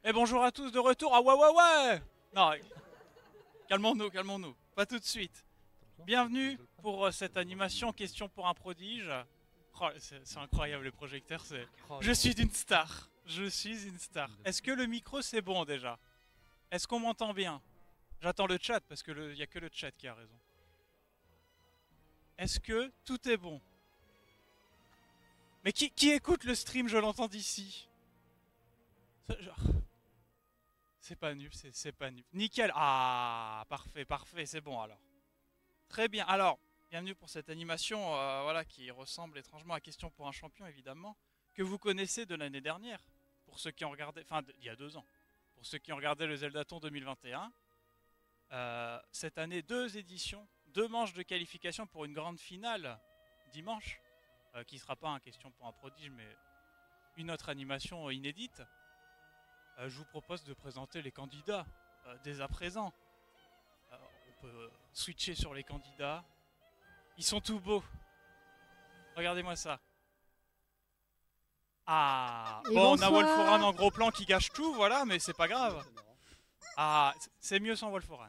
Et bonjour à tous de retour. Ah ouais ouais ouais. Non, calmons-nous, calmons-nous. Pas tout de suite. Bienvenue pour cette animation Question pour un prodige. Oh, c'est incroyable les projecteurs, c'est... Je suis une star. Je suis une star. Est-ce que le micro c'est bon déjà? Est-ce qu'on m'entend bien? J'attends le chat parce que y a que le chat qui a raison. Est-ce que tout est bon? Mais qui écoute le stream? Je l'entends d'ici. C'est pas nul, c'est pas nul. Nickel. Ah, parfait, parfait, c'est bon alors. Très bien. Alors, bienvenue pour cette animation voilà, qui ressemble étrangement à Question pour un champion, évidemment, que vous connaissez de l'année dernière. Pour ceux qui ont regardé, enfin, il y a 2 ans. Pour ceux qui ont regardé le Zeldathon 2021. Cette année, 2 éditions, 2 manches de qualification pour une grande finale dimanche, qui ne sera pas un Question pour un prodige, mais une autre animation inédite. Je vous propose de présenter les candidats dès à présent. On peut switcher sur les candidats. Ils sont tout beaux. Regardez-moi ça. Ah, Et bon, on a bonsoir. Wolforan en gros plan qui gâche tout, voilà, mais c'est pas grave. Ah, c'est mieux sans Wolforan.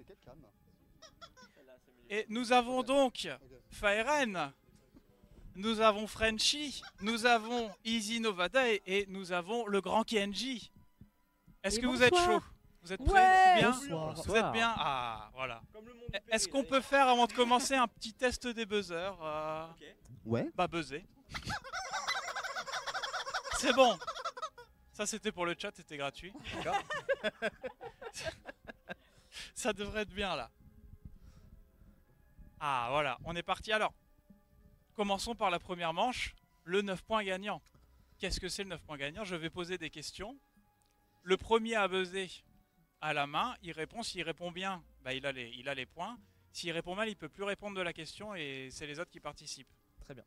Et nous avons donc Faeren, nous avons Frenchy, nous avons Easy Novada et nous avons le grand Kenji. Est-ce Et que vous êtes bonsoir. chaud? Vous êtes prêts? Ouais. Bien? Bonsoir. Vous êtes bien? Ah, voilà. Est-ce qu'on peut faire, avant de commencer, un petit test des buzzers Ouais. Bah, buzzer. C'est bon. Ça, c'était pour le chat, c'était gratuit. Ça devrait être bien, là. Ah, voilà, on est parti. Alors, commençons par la première manche, le 9 points gagnant. Qu'est-ce que c'est le 9 points gagnant? Je vais poser des questions. Le premier à buzzer à la main, il répond. S'il répond bien, bah, il a les points. S'il répond mal, il ne peut plus répondre de la question et c'est les autres qui participent. Très bien.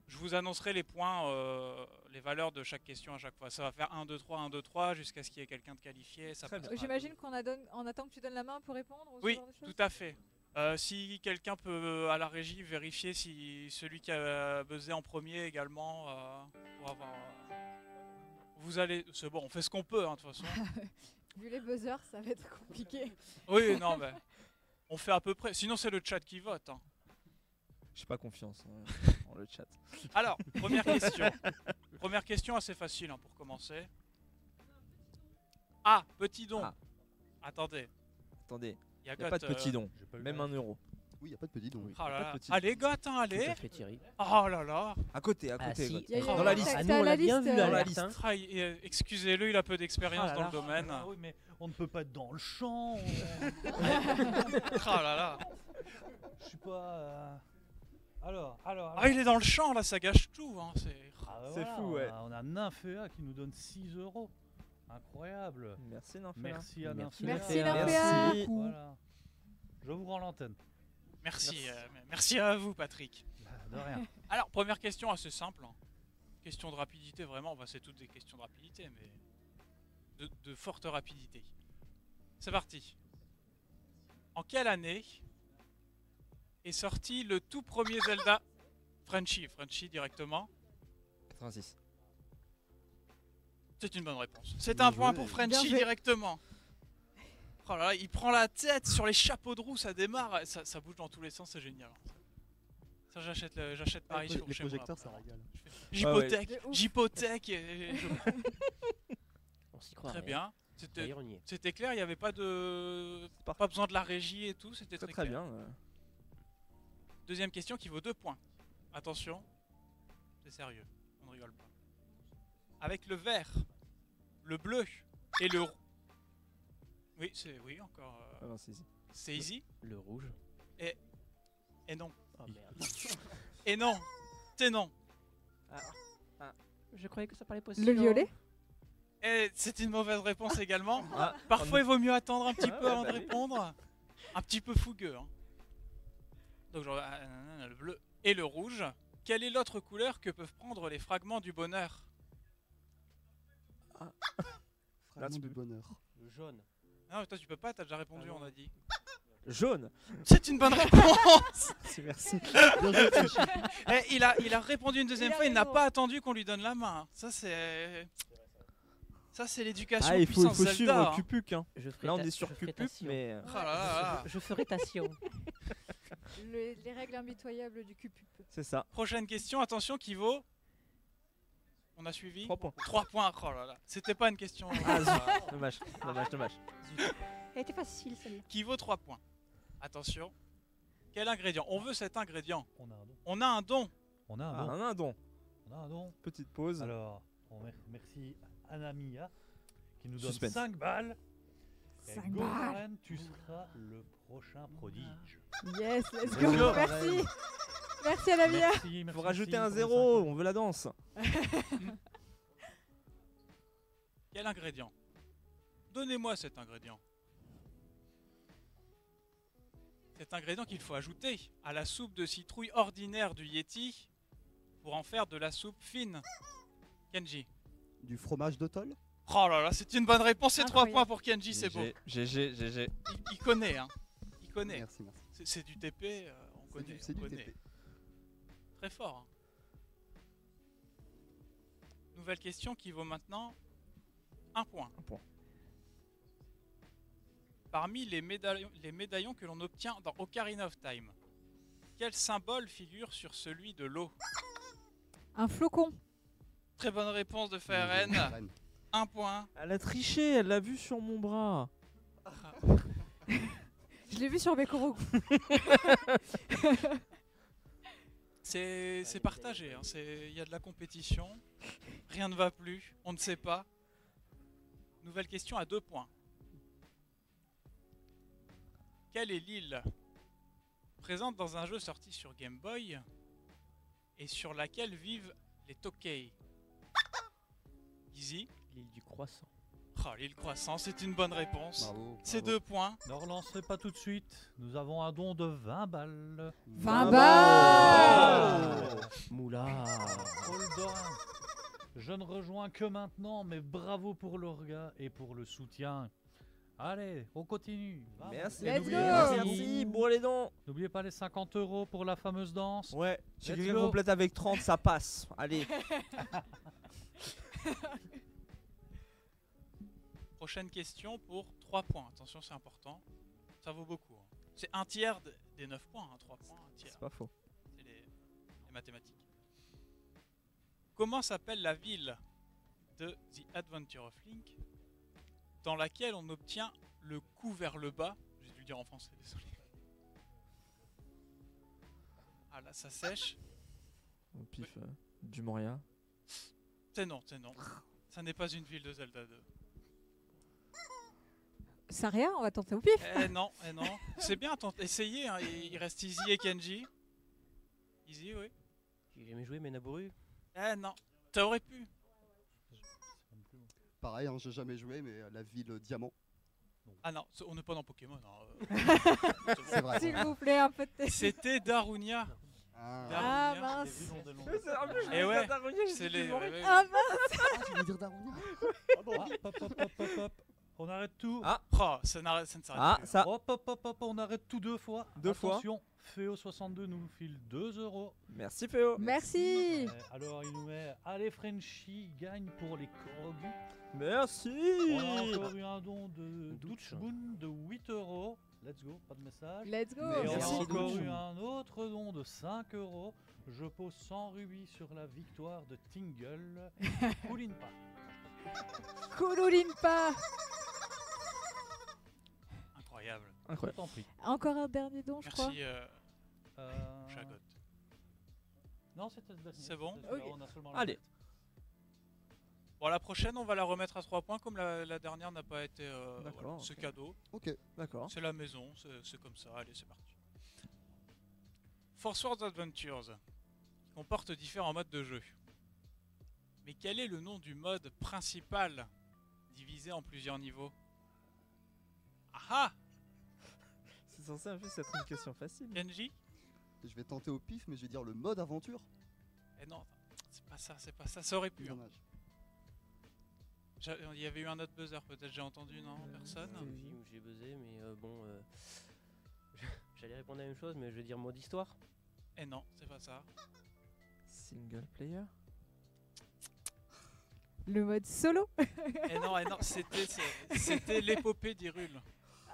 Je vous annoncerai les points, les valeurs de chaque question à chaque fois. Ça va faire 1, 2, 3, 1, 2, 3 jusqu'à ce qu'il y ait quelqu'un de qualifié. Ça Très bien. passera. J'imagine qu'on attend que tu donnes la main pour répondre ou ce Oui, genre de choses. tout à fait. Si quelqu'un peut, à la régie, vérifier si celui qui a buzzé en premier également, pour avoir... Vous allez... C'est bon, on fait ce qu'on peut, hein, de toute façon. Vu les buzzers, ça va être compliqué. Oui, non, mais... On fait à peu près. Sinon, c'est le chat qui vote. Hein. J'ai pas confiance en le chat. Alors, première question. Première question assez facile hein, pour commencer. Ah, petit don. Ah. Attendez. Attendez, Il y a y a pas de petit don, J'ai pas eu même la- 1 euro. Oui, y a pas de petit don. Oui. Oh là Pas de là. petit. Allez, goth, hein, Tout allez. à fait, Thierry. Oh là là. À côté, Ah, si. Goth. Y a- Dans la liste. t'as- Ah, t'as nous, on la l'a bien liste, vu dans à la la liste. liste. Ah, excusez-le, il a peu d'expérience Ah là dans là. le domaine. Ah oui, mais on ne peut pas être dans le champ. Oh là là. Je suis pas. Alors. Ah, il est dans le champ là, ça gâche tout. Hein. C'est fou, ouais. On a Nymphéa qui nous donne 6 euros. Incroyable. Merci Nymphéa. Merci à Merci, Nymphéa. Merci, Nymphéa. Nymphéa. Voilà. Je vous rends l'antenne. Merci, merci à vous, Patrick. De rien. Alors, première question assez simple. Hein. Question de rapidité, vraiment. Bah, c'est toutes des questions de rapidité, mais de forte rapidité. C'est parti. En quelle année est sorti le tout premier Zelda? Frenchy directement. 86. C'est une bonne réponse. C'est un point pour Bien Frenchy fait. directement. Oh là là, il prend la tête sur les chapeaux de roue, ça démarre, ça bouge dans tous les sens, c'est génial. Ça, j'achète Paris Les pour chez moi. projecteurs, ça régale. J'hypothèque, De ouf. j'hypothèque et je prends. On s'y croit. Très bien. D'ailleurs, on y est. C'était clair, il n'y avait pas de... Parfait. Pas besoin de la régie et tout, c'était très, Très clair. bien. Deuxième question qui vaut 2 points. Attention, c'est sérieux, on ne rigole pas. Avec le vert, le bleu et le... Oui, oui, encore... Ah non, c'est easy. c'est easy. Le rouge. Et non. Oh merde. Et non. C'est non. Je croyais que ça parlait possible. Le violet. Et c'est une mauvaise réponse également. Ah, Parfois, il vaut mieux attendre un petit Ah peu ouais, avant bah de oui. répondre. Un petit peu fougueux. Hein. Donc, le bleu et le rouge. Quelle est l'autre couleur que peuvent prendre les fragments du bonheur? Fragment tu du peux- bonheur. Le jaune. Non, mais toi, tu peux pas, t'as déjà répondu, Ah non. on a dit. Jaune. C'est une bonne réponse. Merci. Bien joué, Frenchy. Eh, il a répondu une deuxième Il a fois, il n'a raison. pas attendu qu'on lui donne la main. Ça, c'est Ça, c'est l'éducation Ah, il faut puissance suivre Zelda. Hein. Cupuc. Hein. Je ferai Là, on ta- est sur je ferai Cupuc, tation. mais. Oh là là là. Je ferai tation. Les règles impitoyables du cupup. C'est ça. Prochaine question, attention, qui vaut. On a suivi 3 points. 3 points. Oh là là. C'était pas une question. Ah, zut. Dommage, dommage, dommage. Elle était facile celle-là. Qui vaut 3 points. Attention. Quel ingrédient? On veut cet ingrédient. On a un don. On a un don. On a un Ah, don. on a un don. On a un don. Petite pause. Alors, merci Anamia qui nous donne Suspense. 5 balles. Et 5 Go balles. Karen, tu seras le prochain prodige. Yes, let's Let's go. go. Merci. Merci à la vie. Merci, Faut rajouter merci un pour les 0, 5 on veut la danse. Quel ingrédient? Donnez-moi cet ingrédient. Cet ingrédient qu'il faut ajouter à la soupe de citrouille ordinaire du Yeti pour en faire de la soupe fine. Kenji. Du fromage de tôle? Oh là là, c'est une bonne réponse, c'est 3 Incroyable. points pour Kenji, c'est beau. GG. Il connaît, hein. Il connaît. Merci, merci. C'est du TP, on connaît. C'est on du connaît. TP. Très fort. Hein. Nouvelle question qui vaut maintenant 1 point. Un point. Parmi les médaillons que l'on obtient dans Ocarina of Time, quel symbole figure sur celui de l'eau? Un flocon. Très bonne réponse de FRN. Karen. 1 point. Elle a triché, elle l'a vu sur mon bras. Je l'ai vu sur Bekoro. C'est partagé, hein. Il y a de la compétition. Rien ne va plus, on ne sait pas. Nouvelle question à 2 points. Quelle est l'île présente dans un jeu sorti sur Game Boy et sur laquelle vivent les Tokei? Easy. L'île du croissant. Oh, l'île croissant, c'est une bonne réponse. Bravo. C'est bravo. 2 points. Ne relancez pas tout de suite. Nous avons un don de 20 balles. 20 balles. Moula. Paul Dorin. Je ne rejoins que maintenant, mais bravo pour l'orga et pour le soutien. Allez, on continue. 20 Merci, balles. Et Let's n'oubliez go. pas- merci, bourre les dons. N'oubliez pas les 50 € pour la fameuse danse. Ouais, si Let's quelqu'un go. complète avec 30, ça passe. Allez. Prochaine question pour 3 points. Attention, c'est important. Ça vaut beaucoup. Hein. C'est un tiers des 9 points. 3 points, un tiers. C'est pas faux. C'est les mathématiques. Comment s'appelle la ville de The Adventure of Link dans laquelle on obtient le coup vers le bas? J'ai dû le dire en français, désolé. Ah là, ça sèche. Au pif, du Moria. C'est non. Ça n'est pas une ville de Zelda 2. Saria, on va tenter au pif. Eh non. C'est bien, essayez. Hein. Il reste Easy et Kenji. Easy, oui. J'ai jamais joué, mais Naboru. Eh non. T'aurais pu. Pareil, hein, j'ai jamais joué, mais la ville Diamant. Ah non, on n'est pas dans Pokémon. Hein. C'est vrai. S'il vous plaît, un peu de thé. C'était Darunia. Ah, Ah Darunia. mince. Eh ouais, c'est les. ouais. Ah mince. tu veux dire Darunia? Hop. On arrête tout. Ah. Oh, ça ne s'arrête Ah, plus. ça. Hop, on arrête tout 2 fois. Deux fois. Attention, Féo62 nous file 2 €. Merci Féo. Merci. Alors il nous met allez Frenchy gagne pour les Korogu. Merci. On a encore eu un don de Douche. Douchboon de 8 €. Let's go, pas de message. Let's go. Et on a Merci, encore Douche. eu un autre don de 5 €. Je pose 100 rubis sur la victoire de Tingle. Koulinpa. Kouloulinpa. Incroyable. Je Incroyable. t'en prie. Encore un dernier don, je crois. Merci, Euh, Chagot. Non, c'était le dernier. C'est bon C'était celui-là, Ok. on a seulement la Allez. tête. Bon, la prochaine, on va la remettre à 3 points, comme la dernière n'a pas été. D'accord, Voilà, c'est ok. cadeau. Ok. D'accord. C'est la maison, c'est comme ça. Allez, c'est parti. Force Wars Adventures, qui comporte différents modes de jeu. Mais quel est le nom du mode principal, divisé en plusieurs niveaux? Ah ah! C'est censé en plus être une question facile. Kenji? Je vais tenter au pif, mais je vais dire le mode aventure. Eh non, c'est pas ça, ça aurait pu. Hein. Dommage. Il y avait eu un autre buzzer, peut-être j'ai entendu, non? Personne? J'ai buzzé, mais bon. J'allais répondre à la même chose, mais je vais dire mode histoire. Eh non, c'est pas ça. Single player. Le mode solo. Et non, c'était l'épopée d'Hyrule.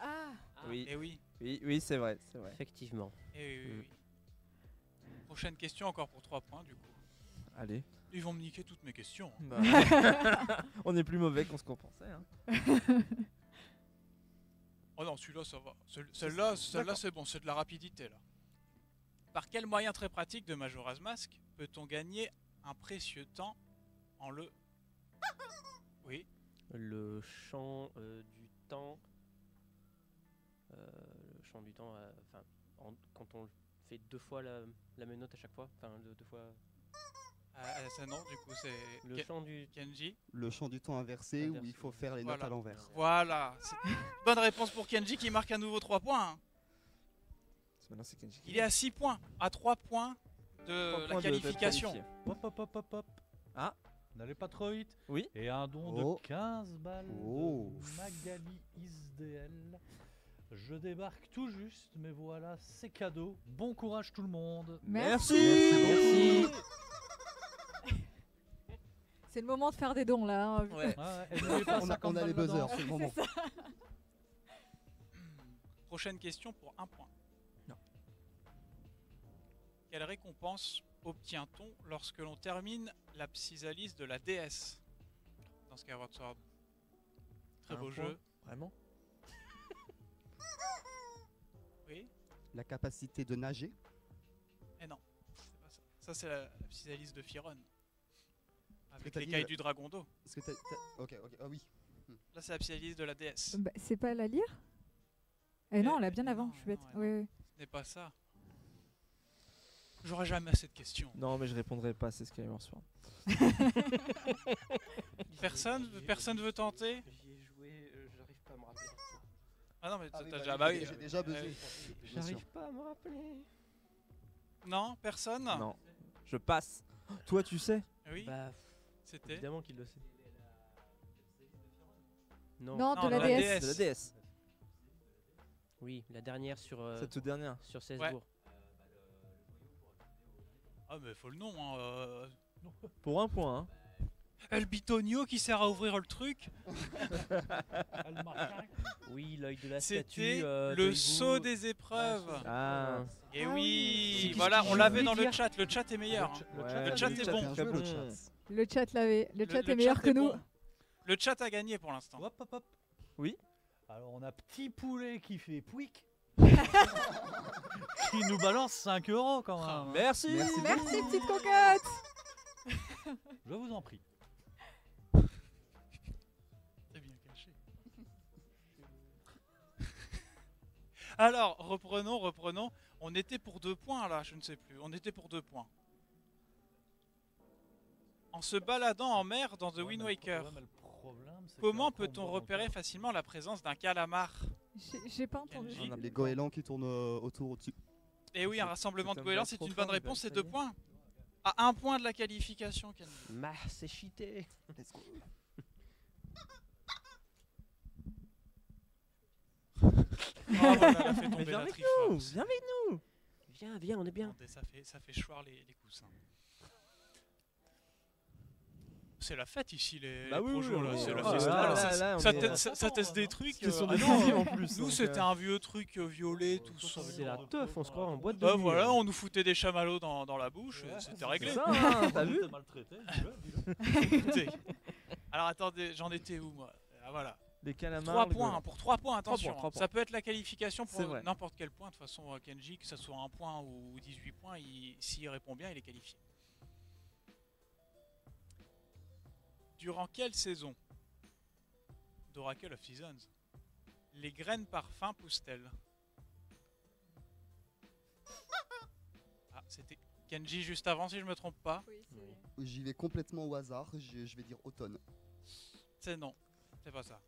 Ah, Oui, Et oui, oui, c'est vrai, c'est vrai. Effectivement. et oui, oui, oui. Prochaine question encore pour 3 points du coup. Allez. Ils vont me niquer toutes mes questions. Bah, on est plus mauvais qu'on ce qu'on pensait. Hein. Oh non, celui-là ça va. Celle-là D'accord. c'est bon, c'est de la rapidité là. Par quel moyen très pratique de Majora's Mask peut-on gagner un précieux temps en le... Oui, Le champ du temps. Le champ du temps, enfin, quand on fait 2 fois la même note à chaque fois. Enfin, 2 fois. ça non, du coup c'est Le champ du. Kenji. Le champ du temps inversé où Inversé. il faut faire les notes Voilà. à l'envers. Voilà, c'est bonne réponse pour Kenji qui marque à nouveau 3 points. Hein. Maintenant, c'est Kenji qui Il est à 6 points, à 3 points de Trois la points de qualification. qualifié. Hop, hop, hop, hop, hop. Ah. N'allez pas trop vite. Oui. Et un don Oh. de 15 balles Oh. de Magali Isdl. Je débarque tout juste, mais voilà, c'est cadeau. Bon courage tout le monde. merci. Merci. C'est le moment de faire des dons là. Hein. Ouais. Ah ouais, et n'oubliez pas On a 50 les balles dedans. buzzers, c'est le moment. Prochaine question pour 1 point. Non. Quelle récompense obtient-on lorsque l'on termine la psysalyse de la DS dans Skyward Sword? Très Un beau point. jeu. Vraiment? Oui. La capacité de nager. Et non, c'est pas ça. Ça c'est la psysalyse de Firon. Avec t'as les dit cailles le- du Dragondo. Est-ce que Ok, ah oui. Là c'est la psysalyse de la DS. Bah, c'est pas la lire non, elle a bien avant. non, Je suis bête. non, Oui, oui. Ce n'est pas ça. J'aurais jamais assez de questions. Non, mais je répondrai pas, c'est Skyward Sword. Personne veut tenter? J'y ai joué, j'arrive pas à me rappeler. Ah non mais Ah t'as oui, déjà... bah bah oui, oui. j'ai déjà buzzé. oui. Bien sûr. J'arrive pas à me rappeler. Non, personne? Non, je passe. Toi, tu sais? Oui, Bah, c'était... évidemment qu'il le sait. Non. Non, Non, de la la DS. De la DS. Oui, la dernière sur, Cette toute dernière. sur 16 Ouais. jours. Ah mais faut le nom hein. Pour 1 point. Hein. El Bitonio qui sert à ouvrir le truc. Elle marque un. Oui, l'œil de la C'était statue. le de hibou. saut des épreuves. Ah. Et Ah oui, oui. voilà, C'est on ce l'avait que dans je le voulais chat. Le chat est meilleur. hein. Ouais, le chat est bon. un Très jeu, le chat. Le chat l'avait. Le chat est meilleur que est nous. bon. Le chat a gagné pour l'instant. Hop, hop, hop. Oui. Alors on a Petit Poulet qui fait pouic. Qui nous balance 5 € quand même. Merci. Merci. Merci, petite cocotte. Je vous en prie. C'est bien caché. Alors, reprenons. On était pour 2 points là, je ne sais plus. On était pour 2 points. En se baladant en mer dans The Ouais, Wind mais Waker, le problème, c'est comment qu'après, on peut-on boit repérer encore. facilement la présence d'un calamar? J'ai pas entendu. Kenji. On a les goélands qui tournent autour au-dessus. Et oui, un C'est- rassemblement c'est de un goélands, blague c'est trop une fort, bonne il va réponse, c'est le 2 saluer. points. À 1 point de la qualification, Kenji. C'est cheaté. Let's go. Oh, voilà, elle a fait Mais tomber viens la avec Triforce. nous. Viens avec nous. Viens, on est bien. Attendez, ça fait choir les coussins. C'est la fête ici, les Bah oui, projets, oui, là, oui, c'est oui. la Oh fiesta. là là, là, ça- là, on ça est- te- ça- ça teste des trucs. C'était sur ah des non, défis en plus. nous donc, c'était un vieux truc violet, tout Toi, ça. ça veut C'est dire la un teuf, peu on se croit en dans- boîte de Bah nuit. voilà, on nous foutait des chamallows dans la bouche, Ouais, c'était c'est réglé. ça, hein, t'as vu? T'es maltraité, dis-le, dis-le. Écoutez. Alors attendez, j'en étais où moi? Ah, voilà. Les calamars. 3 le points, goéland. hein, pour 3 points, attention. trois points. Ça peut être la qualification C'est pour vrai. n'importe quel point. De toute façon, Kenji, que ce soit 1 point ou 18 points, s'il répond bien, il est qualifié. Durant quelle saison d'Oracle of Seasons les graines parfum poussent-elles? Ah, c'était Kenji juste avant, si je me trompe pas. Oui, J'y vais complètement au hasard. Je vais dire automne. C'est non, c'est pas ça.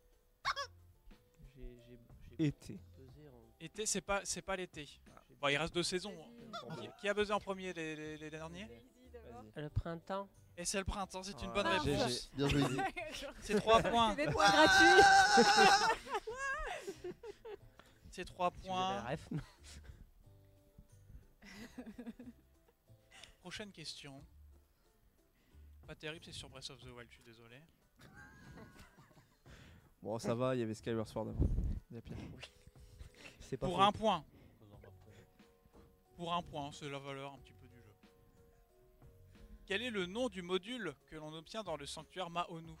J'ai Été. pesé en. Été, c'est pas l'été. Bon, il reste 2 saisons. Qui a buzzé en premier, les derniers? Le printemps. Et c'est le printemps, c'est une Ah, bonne GG. réponse. Bien joué. Izzy. C'est 3 points. C'est des points gratuits. C'est 3 Si vous points. avez la ref. Prochaine question. Pas terrible, c'est sur Breath of the Wild, je suis désolé. Bon, ça va, il y avait Skyward Sword avant. Il y a pire. C'est pas Pour faux. un point. Pour un point, c'est la valeur un petit peu du jeu. Quel est le nom du module que l'on obtient dans le sanctuaire Maonu?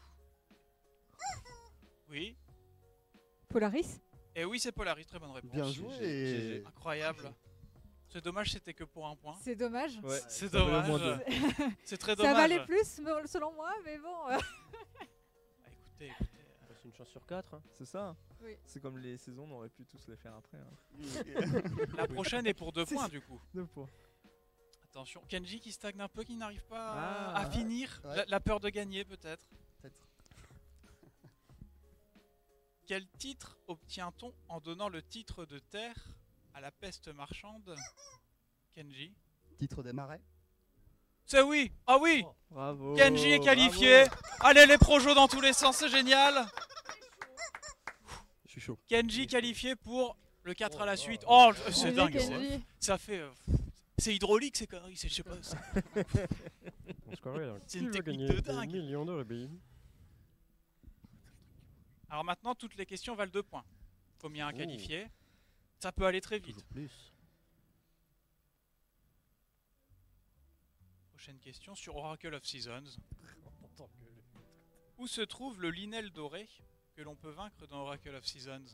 Oui. Polaris. Et oui, c'est Polaris, très bonne réponse. Bien joué. Incroyable. C'est dommage, c'était que pour un point. C'est dommage. Ouais, C'est ça valait au moins dommage. deux. C'est très Ça dommage. valait plus selon moi, mais bon. Ah, écoutez, C'est une chance sur 4. C'est ça. Oui. C'est comme les saisons, on aurait pu tous les faire après. Hein. la prochaine est pour 2 points du coup. 2 points. Attention, Kenji qui stagne un peu, qui n'arrive pas Ah. à finir. Ouais. La peur de gagner peut-être. Peut-être. Quel titre obtient-on en donnant le titre de terre à la peste marchande? Kenji. Titre des marais. C'est oui. Ah oui. Bravo. Kenji est qualifié. Allez les projos dans tous les sens, c'est génial. Je suis chaud. Kenji qualifié pour le 4 à la suite. Oh, c'est Vas-y, dingue. Kenji. Ça fait... c'est hydraulique ces conneries, je sais pas. C'est une technique de dingue. millions de rubis. Alors maintenant, toutes les questions valent 2 points. Combien à qualifier? Ça peut aller très vite. Toujours plus. Prochaine question sur Oracle of Seasons. Où se trouve le linel doré que l'on peut vaincre dans Oracle of Seasons?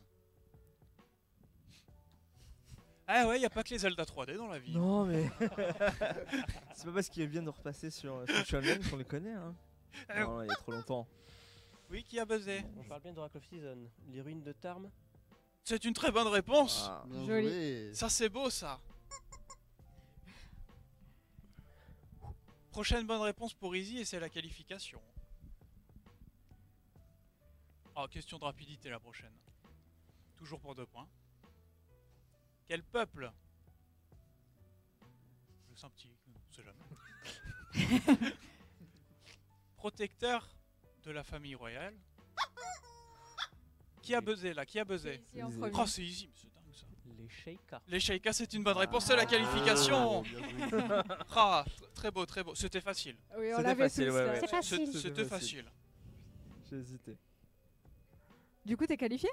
Ah ouais, y a pas que les Zelda 3D dans la vie. Non, mais. C'est pas parce qu'ils viennent de repasser sur Switch Online qu'on les connaît. Hein. Non, il y a trop longtemps. Oui, qui a buzzé? On parle bien d'Oracle of Season. Les ruines de Tarm. C'est une très bonne réponse. Ah. Bien Joli. joué. Ça c'est beau ça. Prochaine bonne réponse pour Easy et c'est la qualification. Oh, question de rapidité la prochaine. Toujours pour 2 points. Quel peuple? Je sais un petit, on sait jamais. Protecteur de la famille royale. Qui a buzzé là? Qui a buzzé? C'est ici en Easy. premier. Oh c'est easy, mais c'est dingue ça. Les Sheikah. Les Sheikah c'est une bonne réponse, c'est la qualification. Ah, très beau, très beau. C'était facile. Oui, on C'était l'avait facile, tous ouais, là. ouais. C'est C'était facile. J'ai hésité. Du coup, t'es qualifié?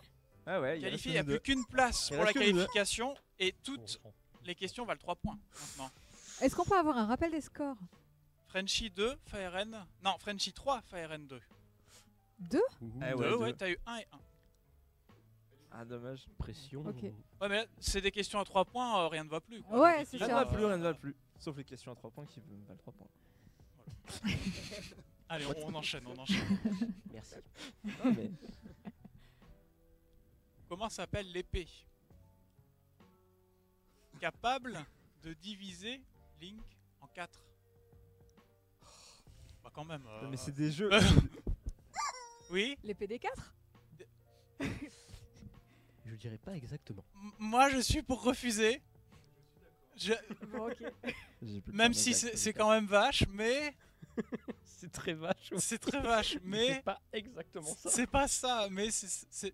Ah ouais, Qualifié, il n'y y a plus qu'une place Il pour la reste que nous deux. qualification et toutes les questions valent 3 points maintenant. Est-ce qu'on peut avoir un rappel des scores? Frenchy 2, FireN. Non, Frenchy 3, FireN 2. 2? Ah 2, ouais, ouais, deux. t'as eu 1 et 1. Ah, dommage. Pression. Ok. Ouais, mais là, c'est des questions à 3 points, rien ne va plus. Quoi. Ouais, Donc, c'est Rien ne ça. va plus, rien ne va plus. Sauf les questions à 3 points qui valent 3 points. Allez, on enchaîne, on enchaîne. Merci. Non, mais. Comment s'appelle l'épée capable de diviser Link en 4? Bah quand même. Mais c'est des jeux. Oui, Les PD4? Je dirais pas exactement. moi je suis pour refuser. Bon, ok. J'ai plus le Même temps si d'exacter. c'est quand même vache, mais C'est très vache. c'est très vache, mais C'est pas exactement ça. c'est pas ça, mais c'est...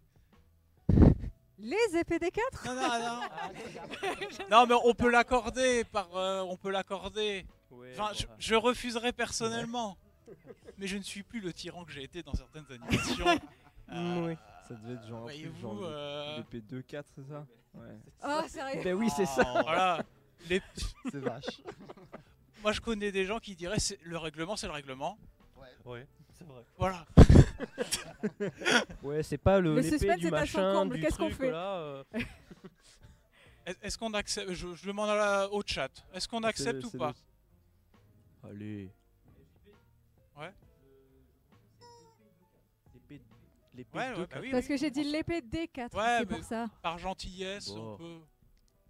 Les épées des 4? Non, non, non. Non, mais on peut l'accorder par... on peut l'accorder. Ouais, Enfin, je refuserai personnellement. Mais je ne suis plus le tyran que j'ai été dans certaines animations. Oui. Ça devait être genre un truc Voyez-vous... genre l'épée 2-4, c'est ça? Ouais. Oh, sérieux? Ben oui, c'est ça. Voilà. Les... C'est vache. Moi, je connais des gens qui diraient le règlement, c'est le règlement. Ouais, c'est vrai. Voilà. Ouais, c'est pas Le l'épée suspense du est à son machin, comble, du qu'est-ce qu'on truc, fait là. Est-ce qu'on accepte... Je demande au chat. Est-ce qu'on accepte ou pas? Allez. Ouais. L'épée Ouais, de ouais, bah oui, Parce oui. que j'ai dit l'épée D4, Ouais, c'est mais- pour ça. Par gentillesse, Bon. on peut...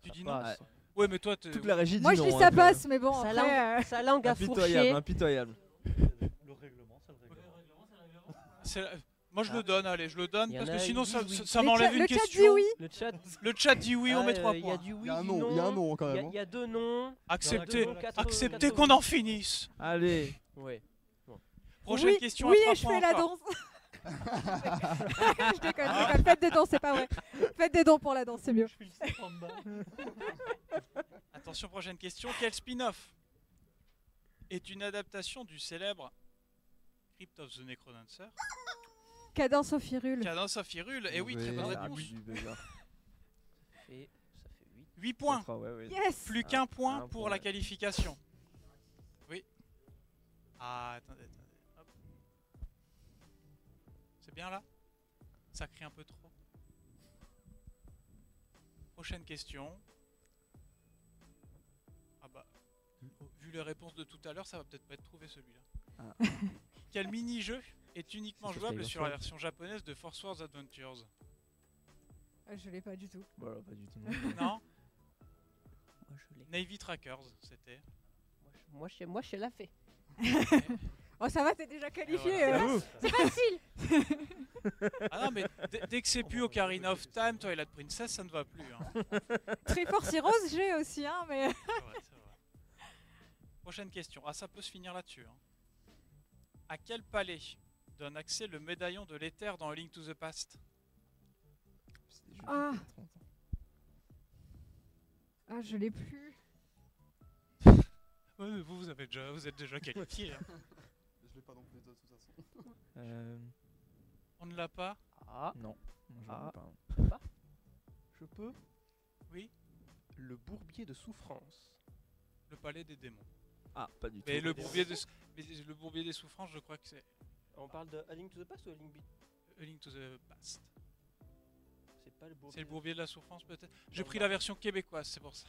Tu dis Ça non? passe. Ouais, mais toi, t'es... Toute la régie Moi dit je non. dis ça hein, passe, mais bon, Sa après... langue, sa langue a Impitoyable, fourché. impitoyable. Le règlement, c'est le règlement. c'est- Moi, je le donne, allez, je le donne, Y en parce a que qui sinon, disent ça, oui. ça m'enlève une Le chat question. dit oui. Le chat. Le chat dit oui, on met 3 Il y points. a du oui, Il y a un du nom, non. il y a un nom quand même. Il y a deux noms. Acceptez, Deux, quatre, acceptez quatre qu'on noms. en finisse. Allez. Ouais. Prochaine Oui, question oui, à 3 et je points fais la encore. danse. Je déconne. Faites des dons, c'est pas vrai. Faites des dons pour la danse, c'est mieux. Je file ça en bas. Attention, prochaine question. Quel spin-off est une adaptation du célèbre Crypt of the Necrodancer. Cadence au firule. Cadence of Hyrule. Et oui, très bonne Ah, réponse. du buzzer. Ça fait 8. 8 points. Ouais, ouais. Yes. Plus qu'un point un pour point, la ouais. qualification. Oui. Ah, attendez. Hop. C'est bien là? Ça crie un peu trop. Prochaine question. Ah bah, vu les réponses de tout à l'heure, ça va peut-être pas être trouvé celui-là. Ah. Quel mini-jeu est uniquement C'est sur jouable Skyward sur la Sword. version japonaise de Force Wars Adventures? Ah, je l'ai pas du tout. Voilà, pas du tout. Non? Moi je l'ai. Navy Trackers, c'était. Moi je l'ai fait. Oh, ça va, t'es déjà qualifié. Et voilà. C'est facile. Ah non, mais dès que c'est plus Ocarina of Time, Twilight Princess, ça ne va plus. Hein. Triforce Heroes, j'ai aussi, hein, mais. C'est vrai, c'est vrai. Prochaine question. Ah, ça peut se finir là-dessus. Hein. À quel palais donne accès le médaillon de l'éther dans A Link to the Past? C'est des jeux Ah. qui ont 30 ans. Ah, je l'ai plus. Ouais, mais vous êtes déjà qualifié. Hein. Je l'ai pas non plus de toute façon. On ne l'a pas? Ah, Non, je Ah. vois pas. je peux. Oui. Le bourbier de souffrance. Le palais des démons. Ah, pas du tout. Mais le bourbier des souffrances, je crois que c'est On parle de A Link to the Past ou A Link A Link to the Past. C'est pas le bourbier. C'est le bourbier de la souffrance peut-être. J'ai pris la version québécoise, c'est pour ça.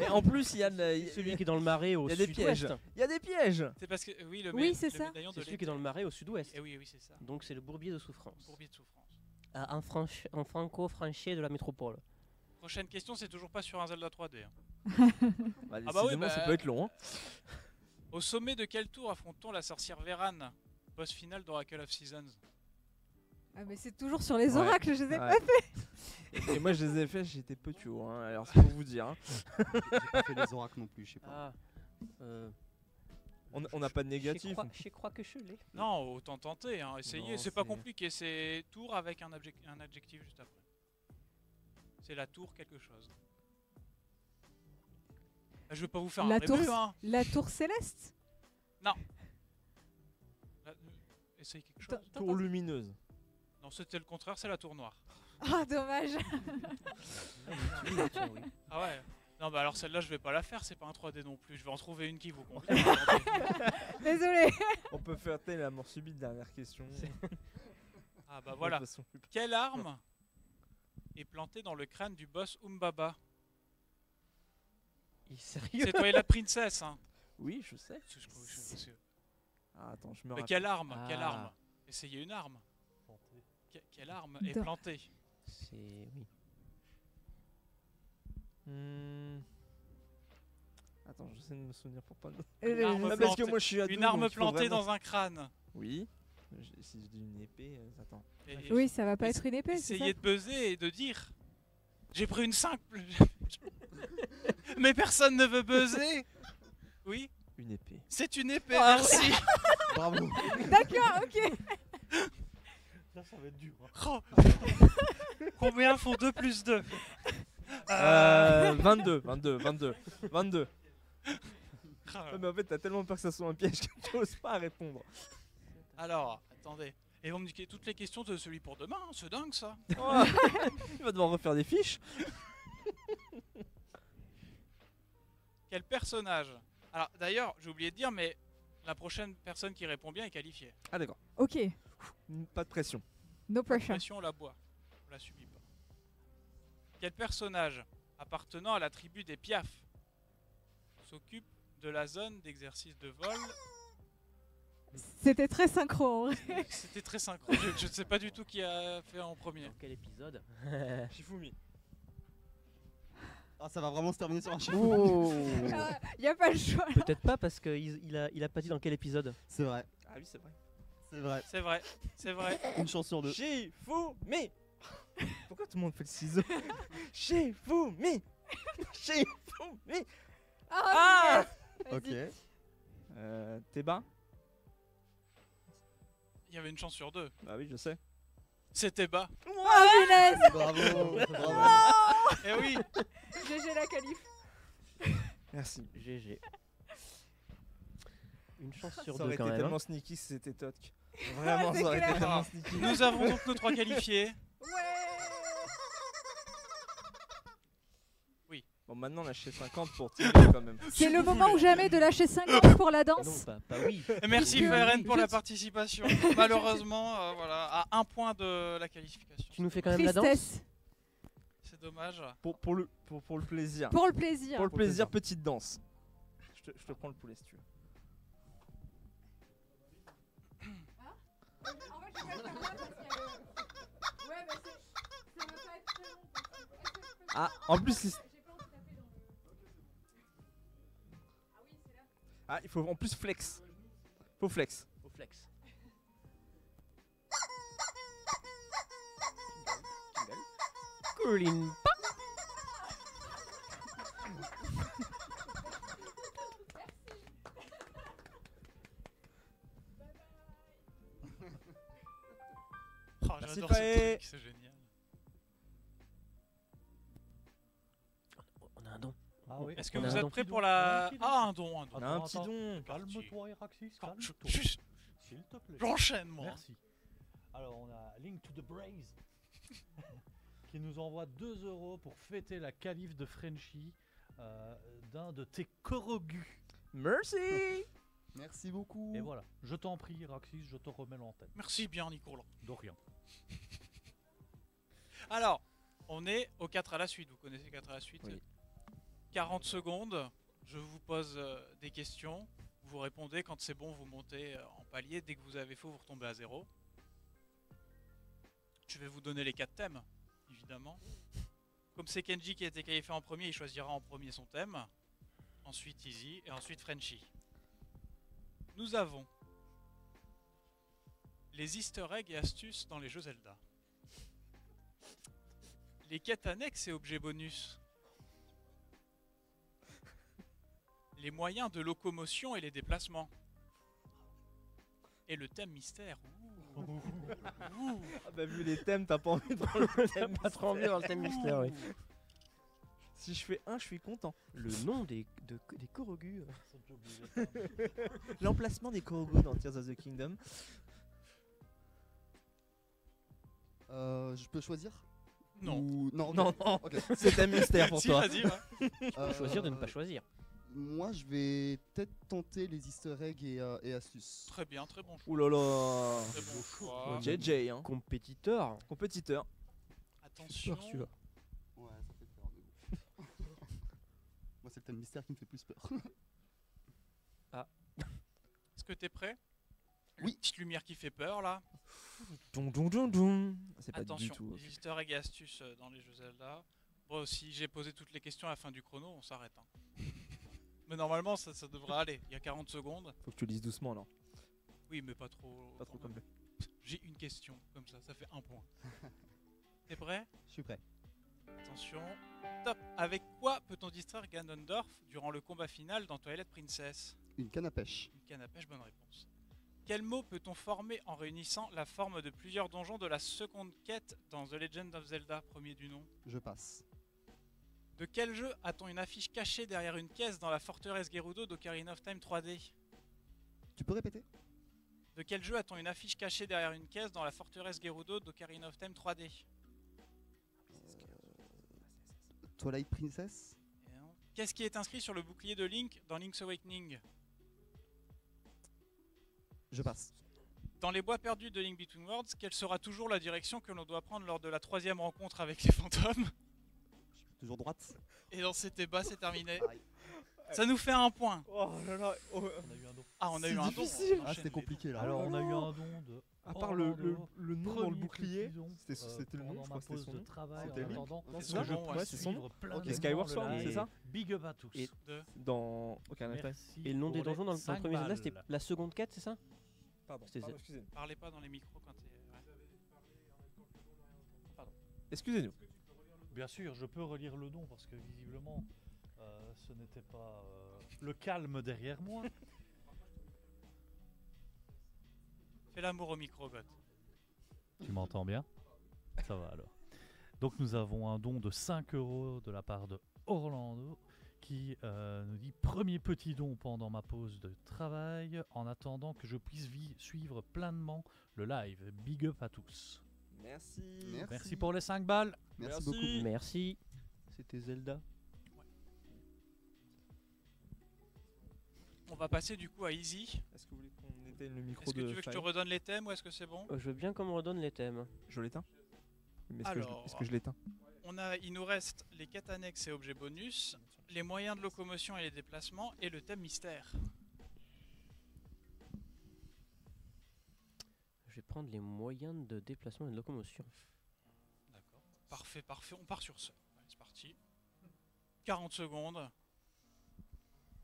Et en plus, il y a Celui qui est dans le marais au il y a des sud-ouest. pièges. Il y a des pièges. C'est parce que oui, Oui, c'est le ça. médaillon C'est de celui qui est dans le marais au sud-ouest. Et oui, c'est ça. Donc c'est le bourbier de souffrance. Bourbier de souffrance. En franco-franché de la métropole. Prochaine question, c'est toujours pas sur un Zelda 3D. Hein. Bah, Ah bah oui, décidément, ça bah- peut être long. Hein. Au sommet de quel tour affronte-t-on la sorcière Véran, boss final d'Oracle of Seasons? Ah, mais c'est toujours sur les Ouais. oracles, je les ai Ouais. pas fait. Et moi, je les ai faits, j'étais petit haut. Hein. Alors, c'est pour vous dire. Hein. J'ai pas fait les oracles non plus, je sais pas. Ah. On n'a pas de négatif. Je crois que je l'ai. Non, autant tenter, hein. Essayez, Non, c'est pas c'est- compliqué, c'est tour avec un adjectif juste après. C'est la tour quelque chose. Je vais pas vous faire La un tour- rébut, hein. La tour céleste. Essaye quelque chose. Tour lumineuse. Non, c'était le contraire, c'est la tour noire. Ah, dommage. Ah ouais. Non, bah alors celle-là, je vais pas la faire, c'est pas un 3D non plus. Je vais en trouver une qui vous convient. Désolé. On peut faire telle la mort subite, dernière question. Ah bah voilà. De toute façon. Quelle arme est plantée dans le crâne du boss Umbaba? Il est sérieux? C'est Twilight Princess, hein. Oui, je sais. Ah, attends, je me Mais rappelle. quelle arme? Quelle Ah. arme? Essayez une arme. Quelle arme est Dans- plantée? C'est. Oui. Attends, j'essaie de me souvenir pour pas. Une arme Ah, parce plantée- que moi, je suis ado, Une arme donc il faut plantée vraiment- dans un crâne. Oui. Si je dis une épée, attends. Et- Oui, ça va pas et- être une épée, c'est ça? Essayez de buzzer et de dire. J'ai pris une simple. Mais personne ne veut buzzer. Oui, Une épée. c'est une épée. Oh, Merci. Bravo. D'accord, ok. Là, ça va être dur. hein. Oh. Combien font 2 plus 2? 22. Ah. Ouais, mais en fait, t'as tellement peur que ça soit un piège que tu n'oses pas répondre. Alors, attendez. Et vous me dites toutes les questions de celui pour demain, hein, c'est dingue ça. Oh, il va devoir refaire des fiches. Quel personnage? Alors d'ailleurs, j'ai oublié de dire, mais la prochaine personne qui répond bien est qualifiée. Ah, d'accord. Ok, Pas de pression. no Pas de pressure. pression, on la boit. On la subit pas. Quel personnage appartenant à la tribu des Piaf s'occupe de la zone d'exercice de vol? C'était très synchro. en vrai. C'était très synchro. Je ne sais pas du tout qui a fait en premier. Dans quel épisode? Shifumi. Ah, ça va vraiment se terminer sur un chiffre. Oh. Ah, y a pas le choix. Peut-être pas parce qu'il a pas dit dans quel épisode. C'est vrai, Ah oui, c'est vrai. c'est vrai. C'est vrai, c'est vrai. Une chance sur deux. Shifumi. Pourquoi tout le monde fait le ciseau? Shifumi. Shifumi. Ah, Ok. Teba. Il y avait une chance sur 2. Bah oui, je sais. C'était bas. Oh, punaise. Bravo. Bravo. Eh oui. GG la qualif. Merci. GG. Une chance sur Ça aurait deux été quand même. hein. tellement sneaky si c'était Totk. Vraiment, c'est ça aurait été clair. tellement sneaky. Nous avons donc nos 3 qualifiés. Bon, maintenant, lâchez 50 pour tirer quand même. C'est le moment ou jamais de lâcher 50 pour la Ah danse. non, pas oui. Et merci Puisque- Feren pour la participation. Malheureusement, voilà, à 1 point de la qualification. Tu nous fais quand même la danse. Tristesse. C'est dommage. Pour le plaisir. Pour le plaisir. Pour le plaisir, petite danse. Je te prends le poulet si tu veux. Ah, en plus, ah, il faut en plus flex. Faut flex. Au flex. Colin. Oh, Merci, j'adore Faé. ce truc, c'est génial. On a un don. Ah oui. Est-ce que On a vous un êtes don. prêts pour On a la... un petit don. Ah, un don, un don. On a un Attends, petit attends. don. Calme-toi, Eraxis, Oh, calme-toi. juste, S'il te plaît. j'enchaîne moi. Merci. Alors, on a Link to the Braze qui nous envoie 2 € pour fêter la qualif de Frenchy d'un de tes Korogus. Merci. Merci beaucoup. Et voilà, je t'en prie, Eraxis, je te remets l'antenne. Merci bien Nicolas. De rien. Alors, on est au 4 à la suite. Vous connaissez 4 à la suite. Oui. 40 secondes. Je vous pose des questions. Vous répondez. Quand c'est bon, vous montez en palier. Dès que vous avez faux, vous retombez à 0. Je vais vous donner les 4 thèmes, évidemment. Comme c'est Kenji qui a été qualifié en premier, il choisira en premier son thème. Ensuite Easy et ensuite Frenchy. Nous avons les easter eggs et astuces dans les jeux Zelda. Les quêtes annexes et objets bonus. Les moyens de locomotion et les déplacements. Et le thème mystère. Ouh. Ouh. Ah bah vu les thèmes, t'as pas envie de prendre le thème. Pas trop envie dans le thème mystère, oui. Si je fais 1, je suis content. Le nom des Korogus. L'emplacement des Korogus dans Tears of the Kingdom. Je peux choisir Non. Ou... Non, ok. Non, non, Ok. c'est thème mystère pour Si, toi. vas-y, ouais. Tu peux choisir de ne pas choisir. Moi, je vais peut-être tenter les easter eggs et astuces. Très bien, très bon choix. Ouh là là. Très bon choix. JJ, hein. Compétiteur. Compétiteur. Attention. Peur, celui-là. Ouais, ça fait peur de ouf. Moi, c'est le thème mystère qui me fait plus peur. Est-ce que t'es prêt? Oui. La petite lumière qui fait peur là. Dong dong dong dong. C'est pas du Attention, tout. les easter eggs et astuces dans les jeux Zelda. Bon, si j'ai posé toutes les questions à la fin du chrono, on s'arrête. Hein. Mais normalement, ça devrait aller. Il y a 40 secondes. Faut que tu lises doucement là. Oui, mais pas trop. Pas trop comme le. J'ai une question, comme ça fait 1 point. T'es prêt? Je suis prêt. Attention. Top. Avec quoi peut-on distraire Ganondorf durant le combat final dans Twilight Princess? Une canne à pêche. Une canne à pêche, bonne réponse. Quel mot peut-on former en réunissant la forme de plusieurs donjons de la seconde quête dans The Legend of Zelda, premier du nom? Je passe. De quel jeu a-t-on une affiche cachée derrière une caisse dans la forteresse Gerudo d'Ocarina of Time 3D? Tu peux répéter? De quel jeu a-t-on une affiche cachée derrière une caisse dans la forteresse Gerudo d'Ocarina of Time 3D? Twilight Princess? Et non. Qu'est-ce qui est inscrit sur le bouclier de Link dans Link's Awakening? Je passe. Dans les bois perdus de Link Between Worlds, quelle sera toujours la direction que l'on doit prendre lors de la 3e rencontre avec les fantômes? Toujours droite? Et dans cet débat, c'est terminé. Aïe. Ça nous fait 1 point. Oh là là. On a eu un don. Ah, on a C'est eu un don. difficile. on Ah, enchaîne c'était les compliqué là. Alors, Oh on a eu non. un don de. À part le Orlando, nom dans le premier bouclier, précision, c'était le nom, pendant je ma crois que c'était pause son de nom. travail C'était en lui. attendant C'est que son je nom, puisse ouais, c'est son suivre pleinement Ok, Skyward le Sword, live. c'est ça? Big up à tous. Et- De- Dans Ocarina of Time. Merci Et le nom des pour les donjons dans le 5 premier Zelda, balles. c'était la seconde quête, c'est ça? Pardon, C'était pardon, Z. excusez-nous. Parlez pas dans les micros quand t'es. Ouais. Excusez-nous. Bien sûr, je peux relire le don parce que visiblement, ce n'était pas le calme derrière moi. Fais l'amour au micro, God. Tu m'entends bien? Ça va alors. Donc nous avons un don de 5 € de la part de Orlando qui nous dit premier petit don pendant ma pause de travail en attendant que je puisse suivre pleinement le live. Big up à tous. Merci. Merci pour les 5 balles. Merci beaucoup. Merci. C'était Zelda. On va passer du coup à Easy. Est-ce que vous voulez qu'on éteigne le micro Est-ce que de tu veux que je te Fire redonne les thèmes ou est-ce que c'est bon? Je veux bien qu'on me redonne les thèmes. Je l'éteins. Mais Alors, est-ce que je l'éteins? Il nous reste les quêtes annexes et objets bonus, les moyens de locomotion et les déplacements, et le thème mystère. Je vais prendre les moyens de déplacement et de locomotion. D'accord. Parfait, parfait. On part sur ça. Allez, c'est parti. 40 secondes.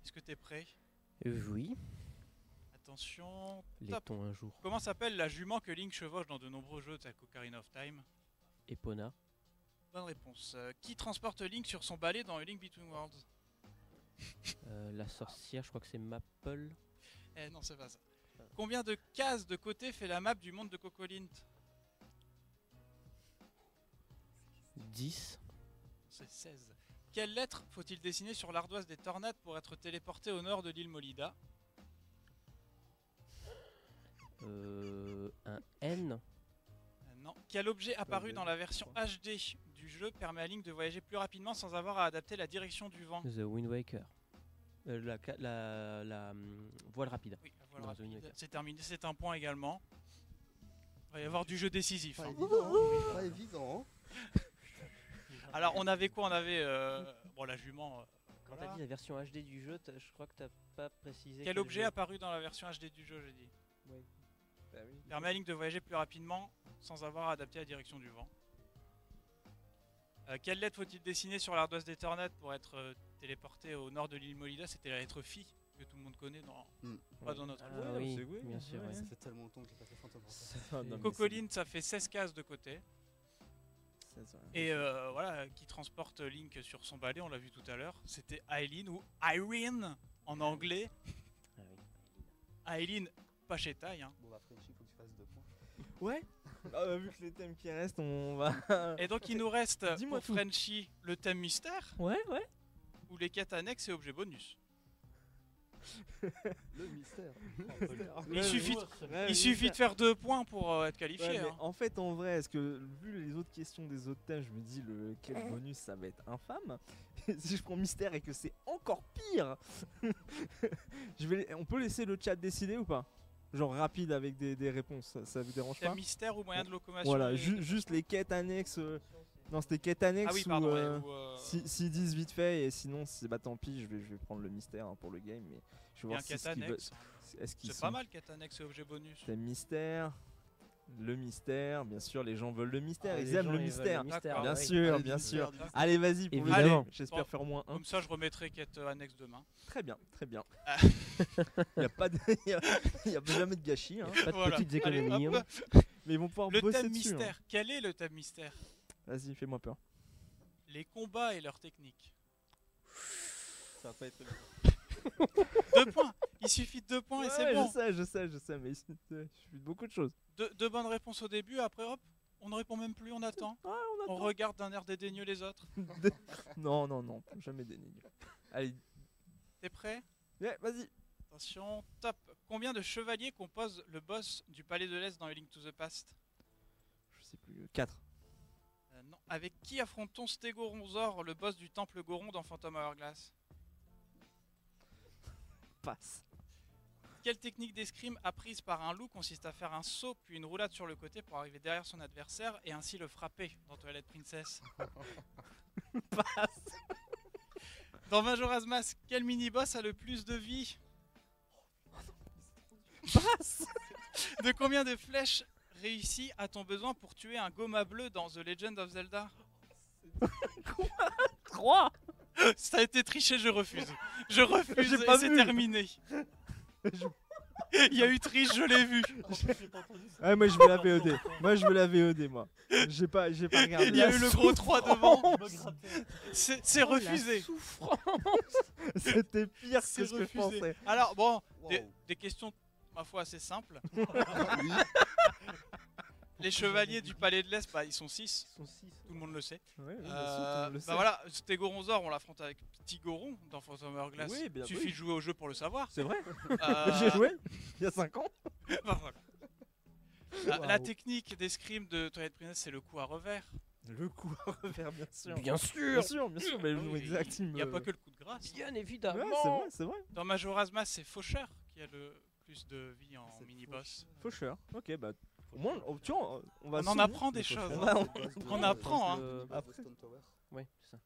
Est-ce que t'es prêt? Oui, Attention. Top. laitons un jour. Comment s'appelle la jument que Link chevauche dans de nombreux jeux tels qu'Ocarina of Time? Epona. Bonne réponse. Qui transporte Link sur son balai dans A Link Between Worlds? La sorcière, je crois que c'est Maple. Eh non, c'est pas ça. Combien de cases de côté fait la map du monde de Cocolint? 10. C'est 16. Quelle lettre faut-il dessiner sur l'ardoise des tornades pour être téléporté au nord de l'île Molida? Un N. Non. Quel objet apparu dans la version HD du jeu permet à Link de voyager plus rapidement sans avoir à adapter la direction du vent? The Wind Waker. La voile rapide. Oui, la voile Dans The Wind rapide. Waker. C'est terminé, c'est un point également. Il va y avoir du jeu décisif. Pas hein. évident. Pas évident. Alors on avait quoi? On avait bon, la jument. Quand voilà. t'as dit la version HD du jeu, je crois que t'as pas précisé. Quel objet apparu dans la version HD du jeu, j'ai dit? Bah oui. Permet à Link de voyager plus rapidement sans avoir à adapter la direction du vent. Quelle lettre faut-il dessiner sur l'ardoise des tornades pour être téléporté au nord de l'île Molida? C'était la lettre Phi que tout le monde connaît, pas dans notre. Ah Ouais, oui, c'est- oui, bien sûr. ouais. ouais. Ça fait tellement longtemps que j'ai pas fait Phantom Hourglass. Ah, non, mais Cocolint, ça fait 16 cases de côté. c'est ça. Et voilà, qui transporte Link sur son balai, on l'a vu tout à l'heure. C'était Aileen ou Irene en anglais. Ah oui. Aileen, pas chez taille. Hein. Bon, bah, Frenchy, il faut que tu fasses 2 points. Ouais. Vu que les thèmes qui restent, on va. Et donc il nous reste Dis-moi pour tout. Frenchy le thème mystère Ouais, ouais. ou les quêtes annexes et objets bonus. Le mystère. Il suffit, Ouais, il suffit de faire 2 points pour être qualifié. Ouais, mais hein. en fait, en vrai, est-ce que vu les autres questions des autres thèmes, je me dis le quel bonus ça va être infâme. Et si je prends mystère et que c'est encore pire, on peut laisser le chat décider ou pas? Genre rapide avec des réponses, ça vous dérange Thème pas? mystère ou moyen de locomotion. Voilà, et- juste les quêtes annexes. Non, c'était quêtes annexes. Ah oui, ou, pardon. ouais, ou, s'ils disent vite fait, et sinon, bah tant pis, je vais prendre le mystère hein, pour le game. Mais je vais bien voir si quête ce qu'ils veulent. annexe. Est-ce qu'ils C'est sont pas mal quête annexe et objets bonus. thème mystère, le mystère, bien sûr, les gens veulent le mystère, Ah, ils les aiment gens, le ils veulent mystère. D'accord. Bien oui. sûr, Allez, bien du sûr. mystère, Allez, vas-y, pour Évidemment. le game. J'espère Bon. faire moins 1. Comme ça, je remettrai quête annexe demain. Très bien, très bien. Ah. Il n'y a, pas de... y a jamais de gâchis. Hein. Pas de Voilà. petites Allez, économies. hop. hein. Mais ils vont pouvoir Le bosser thème dessus. mystère. Quel est le thème mystère? Vas-y, fais-moi peur. Les combats et leurs techniques. Ça va pas être 2 points. Il suffit de 2 points et c'est Ouais, bon. je sais, mais il suffit de beaucoup de choses. Deux bonnes réponses au début, après hop, on ne répond même plus, on attend. Ah, on On attend. regarde d'un air dédaigneux les autres. Non, jamais d'énigmes. Allez, T'es prêt? ouais, vas-y. Attention, top. Combien de chevaliers composent le boss du Palais de l'Est dans A Link to the Past? Je sais plus. 4. Non. Avec qui affronte-t-on Stégoronzor, le boss du temple Goron dans Phantom Hourglass? Passe. Quelle technique d'escrime apprise par un loup consiste à faire un saut puis une roulade sur le côté pour arriver derrière son adversaire et ainsi le frapper dans Twilight Princess? Passe. Dans Majora's Mask, quel mini-boss a le plus de vie? Passe. De combien de flèches réussies a-t-on besoin pour tuer un Goma bleu dans The Legend of Zelda? 3. Ça a été triché, je refuse. Je refuse J'ai et pas c'est vu. terminé. Il y a eu triche, je l'ai vu. Ouais, moi je veux la VOD. Moi je veux la VOD, moi. J'ai pas regardé. Il y a La eu le gros 3 devant. souffrance. C'est refusé. C'était pire que C'est ce que je refusé. pensais. Alors bon, Wow. des questions, ma foi, assez simples. Oui. Les chevaliers du palais de l'Est, bah, ils sont 6. Ils sont 6. Tout le monde le sait. Ouais, bien sûr, tout le monde le sait. Bah voilà, Stégoronzor, on l'affronte avec Petit Goron dans Phantom Hourglass. Oui, bien, Suffit oui. de jouer au jeu pour le savoir. C'est vrai. Euh, J'ai joué il y a 5 ans. bah voilà. La Waouh. technique d'escrime de Twilight Princess, c'est le coup à revers. Le coup à revers, bien sûr. Bien sûr. Bien sûr, mais Ah oui, exact. il n'y a pas que le coup de grâce. Bien Ouais, évidemment. c'est vrai. Dans Majora's Mask, c'est Faucheur qui a le plus de vie en C'est mini-boss. Faucheur. Ok, bah. Au moins, tu vois, on va. On en souvenir apprend des de choses, Faucheur. hein. Ouais, On apprend, hein. Le- Après. Stone Tower. Ouais, c'est ça.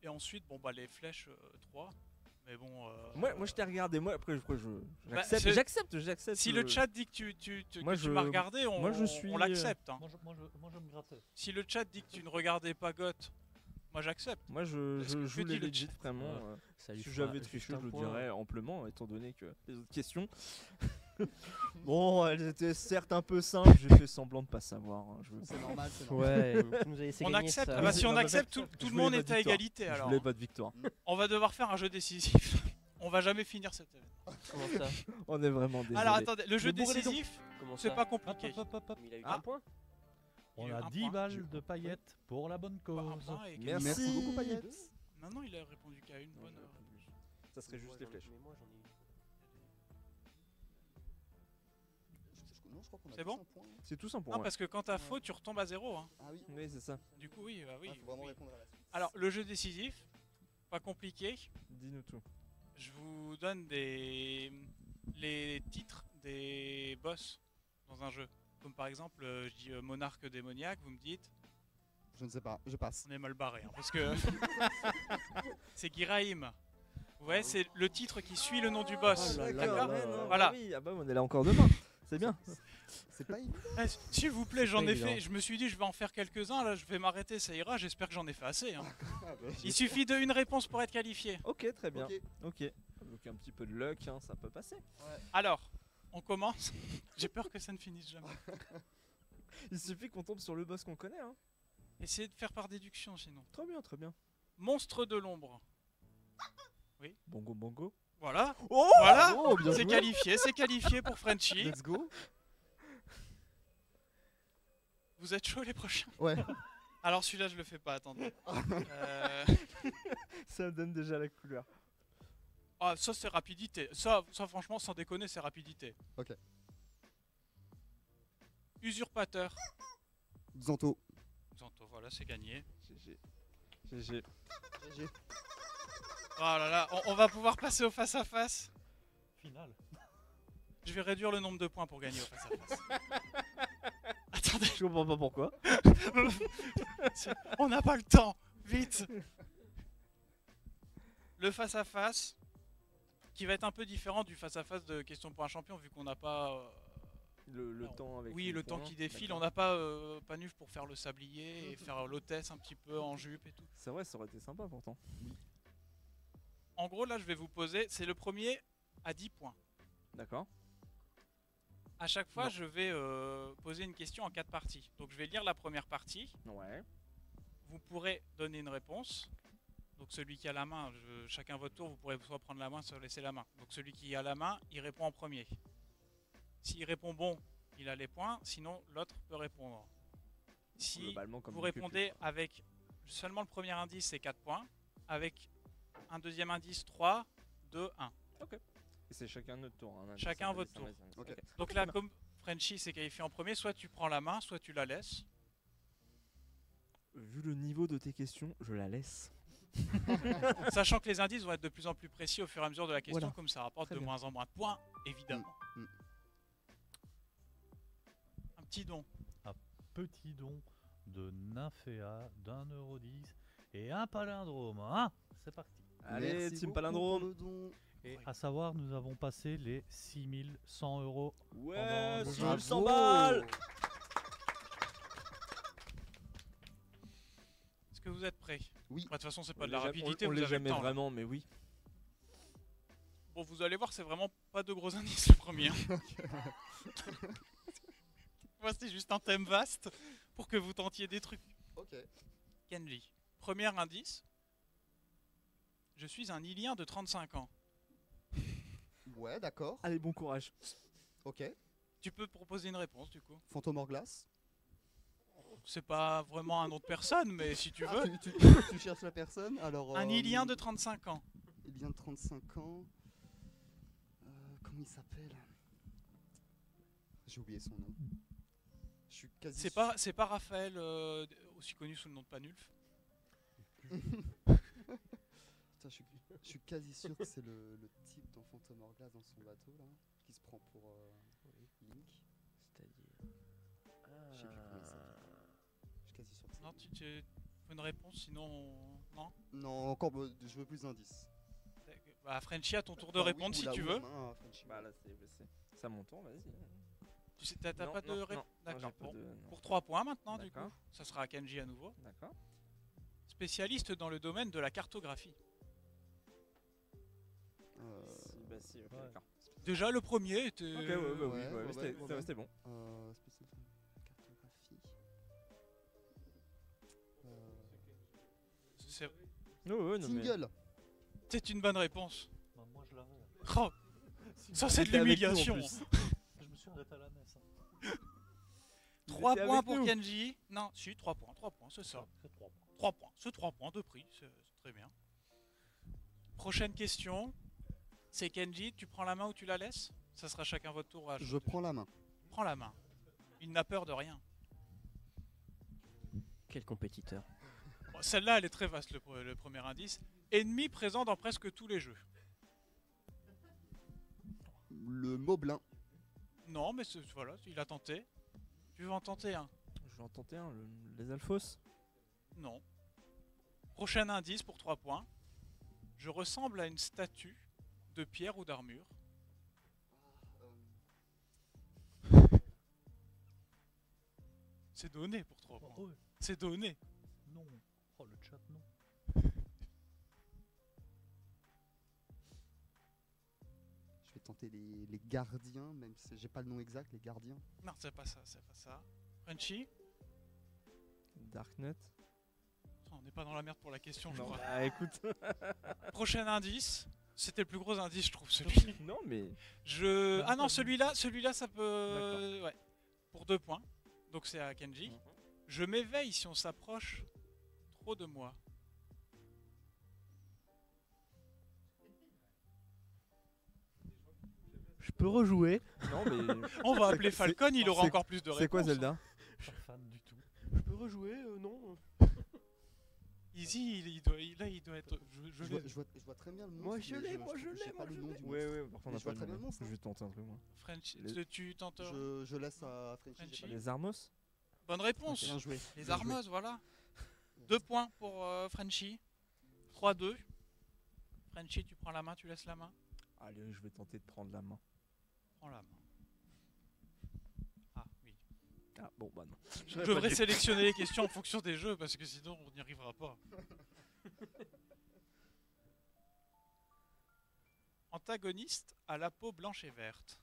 Et ensuite, bon bah les flèches 3. Mais bon. Moi, je t'ai regardé. Moi, après, Bah, j'accepte. J'accepte. Si le chat dit que Moi, tu m'as regardé, moi, je suis, on l'accepte. hein. Moi, je me grattais. Si le chat dit que tu ne regardais pas Goth, moi j'accepte. Moi, je Est-ce que joue dit les le legit chat vraiment. Ça lui Si fera j'avais juste triché, un je le point. dirais amplement, étant donné que les autres questions. Bon, elles étaient certes un peu simples, j'ai fait semblant de pas savoir. hein, je veux C'est normal, c'est normal. Ouais, tu nous as laissé On gagner accepte. ça. Ah bah, si Non, on mais accepte, tout je le voulais monde votre est à victoire. égalité. Je Alors, voulais pas de victoire. on va devoir faire un jeu décisif. On va jamais finir cette événement. Comment ça On est vraiment désolé. Alors attendez, le jeu Mais bourrez les dents. décisif, Comment c'est ça pas compliqué. Mais il a eu Ah. un point. On Il y a a un 10 point. balles de paillettes pour la bonne Un cause. point et Merci. Merci beaucoup, Payette. Non, il a répondu qu'à une bonne heure. Ça serait juste les flèches. Mais moi j'en ai eu. Non, je crois qu'on a C'est tous bon un point. C'est tout simple pour Non, moi. parce que quand t'as faux, tu retombes à 0. Hein. Ah oui. Oui, c'est ça. Du coup, oui, bah oui. Ah, faut vraiment oui. répondre à la suite. Alors, le jeu décisif, pas compliqué. Dis-nous tout. Je vous donne les titres des boss dans un jeu. Comme par exemple, je dis monarque démoniaque, vous me dites, Je ne sais pas, je passe. on est mal barré. Hein, parce que c'est Giraim. Ouais, c'est le titre qui suit le nom du boss. Oh là là D'accord là. Voilà. Oui, ah bah on est là encore demain. C'est bien. C'est pas évident. Eh, S'il vous plaît, j'en pas ai évident. fait. Je me suis dit, je vais en faire quelques-uns. Là, je vais m'arrêter, ça ira. J'espère que j'en ai fait assez. hein. Ah, bah, Il suffit d'une réponse pour être qualifié. Ok, très bien. Ok. Ok. Donc un petit peu de luck, hein, ça peut passer. Alors, on commence. J'ai peur que ça ne finisse jamais. Il suffit qu'on tombe sur le boss qu'on connaît. Hein. Essayez de faire par déduction sinon. Très bien, très bien. Monstre de l'ombre. Bongo, bongo. Voilà. Oh, Voilà. oh, bien C'est joué. qualifié pour Frenchy. Let's go. Vous êtes chaud les prochains? Ouais. Alors celui-là je le fais pas, attendez. Ça me donne déjà la couleur. Ah ça c'est rapidité. Ça franchement sans déconner c'est rapidité. Ok. Usurpateur. Xanto. Xanto, voilà c'est gagné. GG. GG. GG. Oh là là, on va pouvoir passer au face à face. Final. Je vais réduire le nombre de points pour gagner au face à face. Attendez, Je comprends pas pourquoi. on n'a pas le temps. Vite. Le face à face qui va être un peu différent du face à face de question pour un champion vu qu'on n'a pas Le alors, temps avec. oui, les le temps points, qui défile, d'accord. on n'a pas Panuf pour faire le sablier et faire l'hôtesse un petit peu en jupe et tout. C'est vrai, ça aurait été sympa pourtant. En gros, là, je vais vous poser, c'est le premier à 10 points. D'accord. À chaque fois, Non. je vais poser une question en 4 parties. Donc, je vais lire la première partie. Ouais. Vous pourrez donner une réponse. Donc, celui qui a la main, chacun votre tour, vous pourrez soit prendre la main, soit laisser la main. Donc, celui qui a la main, il répond en premier. S'il répond bon, il a les points. Sinon, l'autre peut répondre. Si Globalement, comme vous une pupille, répondez quoi. avec seulement le premier indice, c'est 4 points. Avec un deuxième indice, 3, 2, 1. Et c'est chacun notre tour. Hein, Chacun ça, votre ça, tour. ça, Ok. Donc là, comme Frenchy s'est qualifié en premier, soit tu prends la main, soit tu la laisses. Vu le niveau de tes questions, je la laisse. Sachant que les indices vont être de plus en plus précis au fur et à mesure de la question, Voilà. comme ça rapporte Très de bien. moins en moins de points, évidemment. Mm. Un petit don. Petit don de Nymphéa d'1,10€ et un palindrome. Hein, c'est parti. Allez, Merci Team beaucoup Palindrome. pour le don. Et Oui. à savoir, nous avons passé les 6100€. Ouais, Pendant le sur jeu. le 100 balles. Est-ce que vous êtes prêts? Oui. Bah, de toute façon, c'est On pas de la l'est rapidité, on vous l'est avez le jamais temps. là. vraiment, mais oui. Bon, vous allez voir, c'est vraiment pas de gros indices le premier. Moi, c'est juste un thème vaste pour que vous tentiez des trucs. Ok. Kenji. Premier indice. Je suis un Ilien de 35 ans. Ouais, d'accord. Allez, bon courage. Ok. Tu peux proposer une réponse du coup. Fantôme hors glace. C'est pas vraiment un nom de personne, mais si tu Ah, veux. tu cherches la personne. Alors, Un Ilien de 35 ans. Ilien de 35 ans. Comment il s'appelle? J'ai oublié son nom. Je suis quasi C'est pas Raphaël, aussi connu sous le nom de Panulf. Putain, je suis quasi sûr que c'est le type dans Fantôme hors glace dans son bateau là, qui se prend pour Link. C'est-à-dire. Je sais plus comment il s'appelle. Je suis quasi sûr que c'est Non, lui. tu faut une réponse, sinon. Non. Non, encore, je veux plus d'indices. Bah, Frenchy, à ton tour de Bah oui, répondre si ou la- tu ou la veux. main à Frenchy. Bah là, c'est à mon tour, vas-y. Tu sais, t'as Non, pas de non, réponse. non, D'accord. j'ai pas Bon. de- non. Pour 3 points maintenant, du coup. D'accord. Ça sera à Kenji à nouveau. D'accord. Spécialiste dans le domaine de la cartographie. Si, bah si, ok, Ouais. d'accord. Déjà, le premier était. Ok, ouais, bah oui, ouais, ouais, ouais, c'était ouais, ouais. c'était bon. Spécial cartographie. C'est Ouais, non, mais... Tingle. c'est une bonne réponse. Bah, moi je l'avais. Oh, ça, c'est de T'es avec nous, en l'humiliation. plus. Je me suis arrêté à la messe. Hein. 3 était points avec pour nous. Kenji. Non, si, 3 points, c'est ça. C'est 3 points. 3 points, c'est 3 points de prix, c'est très bien. Prochaine question. C'est Kenji, tu prends la main ou tu la laisses? Ça sera chacun votre tour. Je prends la main. Prends la main. Il n'a peur de rien. Quel compétiteur. Bon, celle-là, elle est très vaste, le premier indice. Ennemi présent dans presque tous les jeux. Le Moblin. Non, mais voilà, il a tenté. Tu veux en tenter un? Je vais en tenter un, les Alphos. Non. Prochain indice pour 3 points. Je ressemble à une statue de pierre ou d'armure. C'est donné pour 3 points. Oh, ouais. C'est donné. Non. Oh le chat non. Je vais tenter les gardiens, même si j'ai pas le nom exact, les gardiens. Non, c'est pas ça, c'est pas ça. Frenchy? Darknet. On n'est pas dans la merde pour la question, je Non, crois. bah écoute. Prochain indice. C'était le plus gros indice, je trouve, celui. Non, mais. Ah non, celui-là, ça peut. Ouais. Pour 2 points. Donc c'est à Kenji. Je m'éveille si on s'approche trop de moi. Je peux rejouer. Non, mais. On va appeler C'est- Falcon, il aura c'est- encore plus de réponses. C'est quoi Zelda? Pas fan du tout. Je peux rejouer, non. Easy, il doit être. Je vois très bien le monstre. Moi, je mais l'ai, je moi, je sais l'ai, pas moi, le je nom l'ai. du Ouais, monstre. ouais, parfois on Mais a je pas vois le très bien nom. le monstre, hein. Je vais tenter un truc, moi. French, Les- tu tentes. Je laisse à Frenchy. j'ai Frenchy. pas Les Armos? Bonne réponse. Bien joué. Les bien joué. armeuses, voilà. 2 points pour Frenchy. 3-2. Frenchy, tu prends la main, tu laisses la main. Allez, je vais tenter de prendre la main. Prends la main. Ah oui. Ah, bon, bah non. Je devrais sélectionner les questions en fonction des jeux parce que sinon on n'y arrivera pas. Antagoniste à la peau blanche et verte.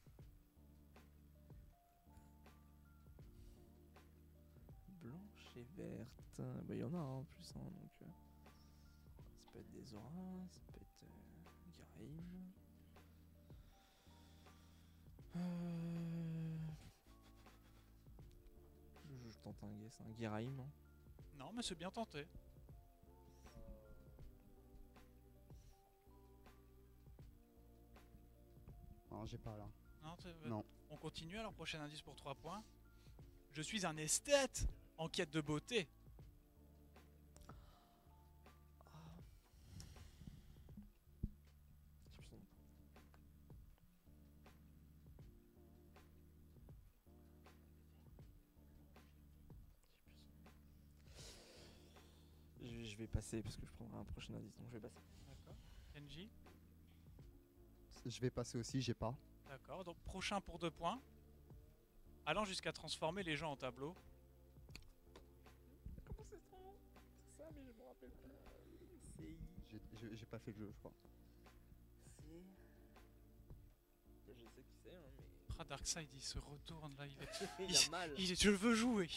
Blanche et verte. Bah, il y en a en plus, hein, donc. Ça peut être des auras, ça peut être. Garaïm. Je tente un guess, un Giraim. Hein. Non, mais c'est bien tenté. Non, j'ai pas là. Non, Non. On continue alors, prochain indice pour 3 points. Je suis un esthète en quête de beauté. Je vais passer parce que je prendrai un prochain indice, donc je vais passer. D'accord. Kenji. Je vais passer aussi, j'ai pas. D'accord. Donc prochain pour 2 points. Allant jusqu'à transformer les gens en tableaux. Comment c'est son nom? C'est ça, mais je me rappelle plus. J'ai pas fait le jeu, je crois. Je sais qui c'est, hein, mais. Ah, Darkseid, il se retourne là. Il a mal. Je veux jouer.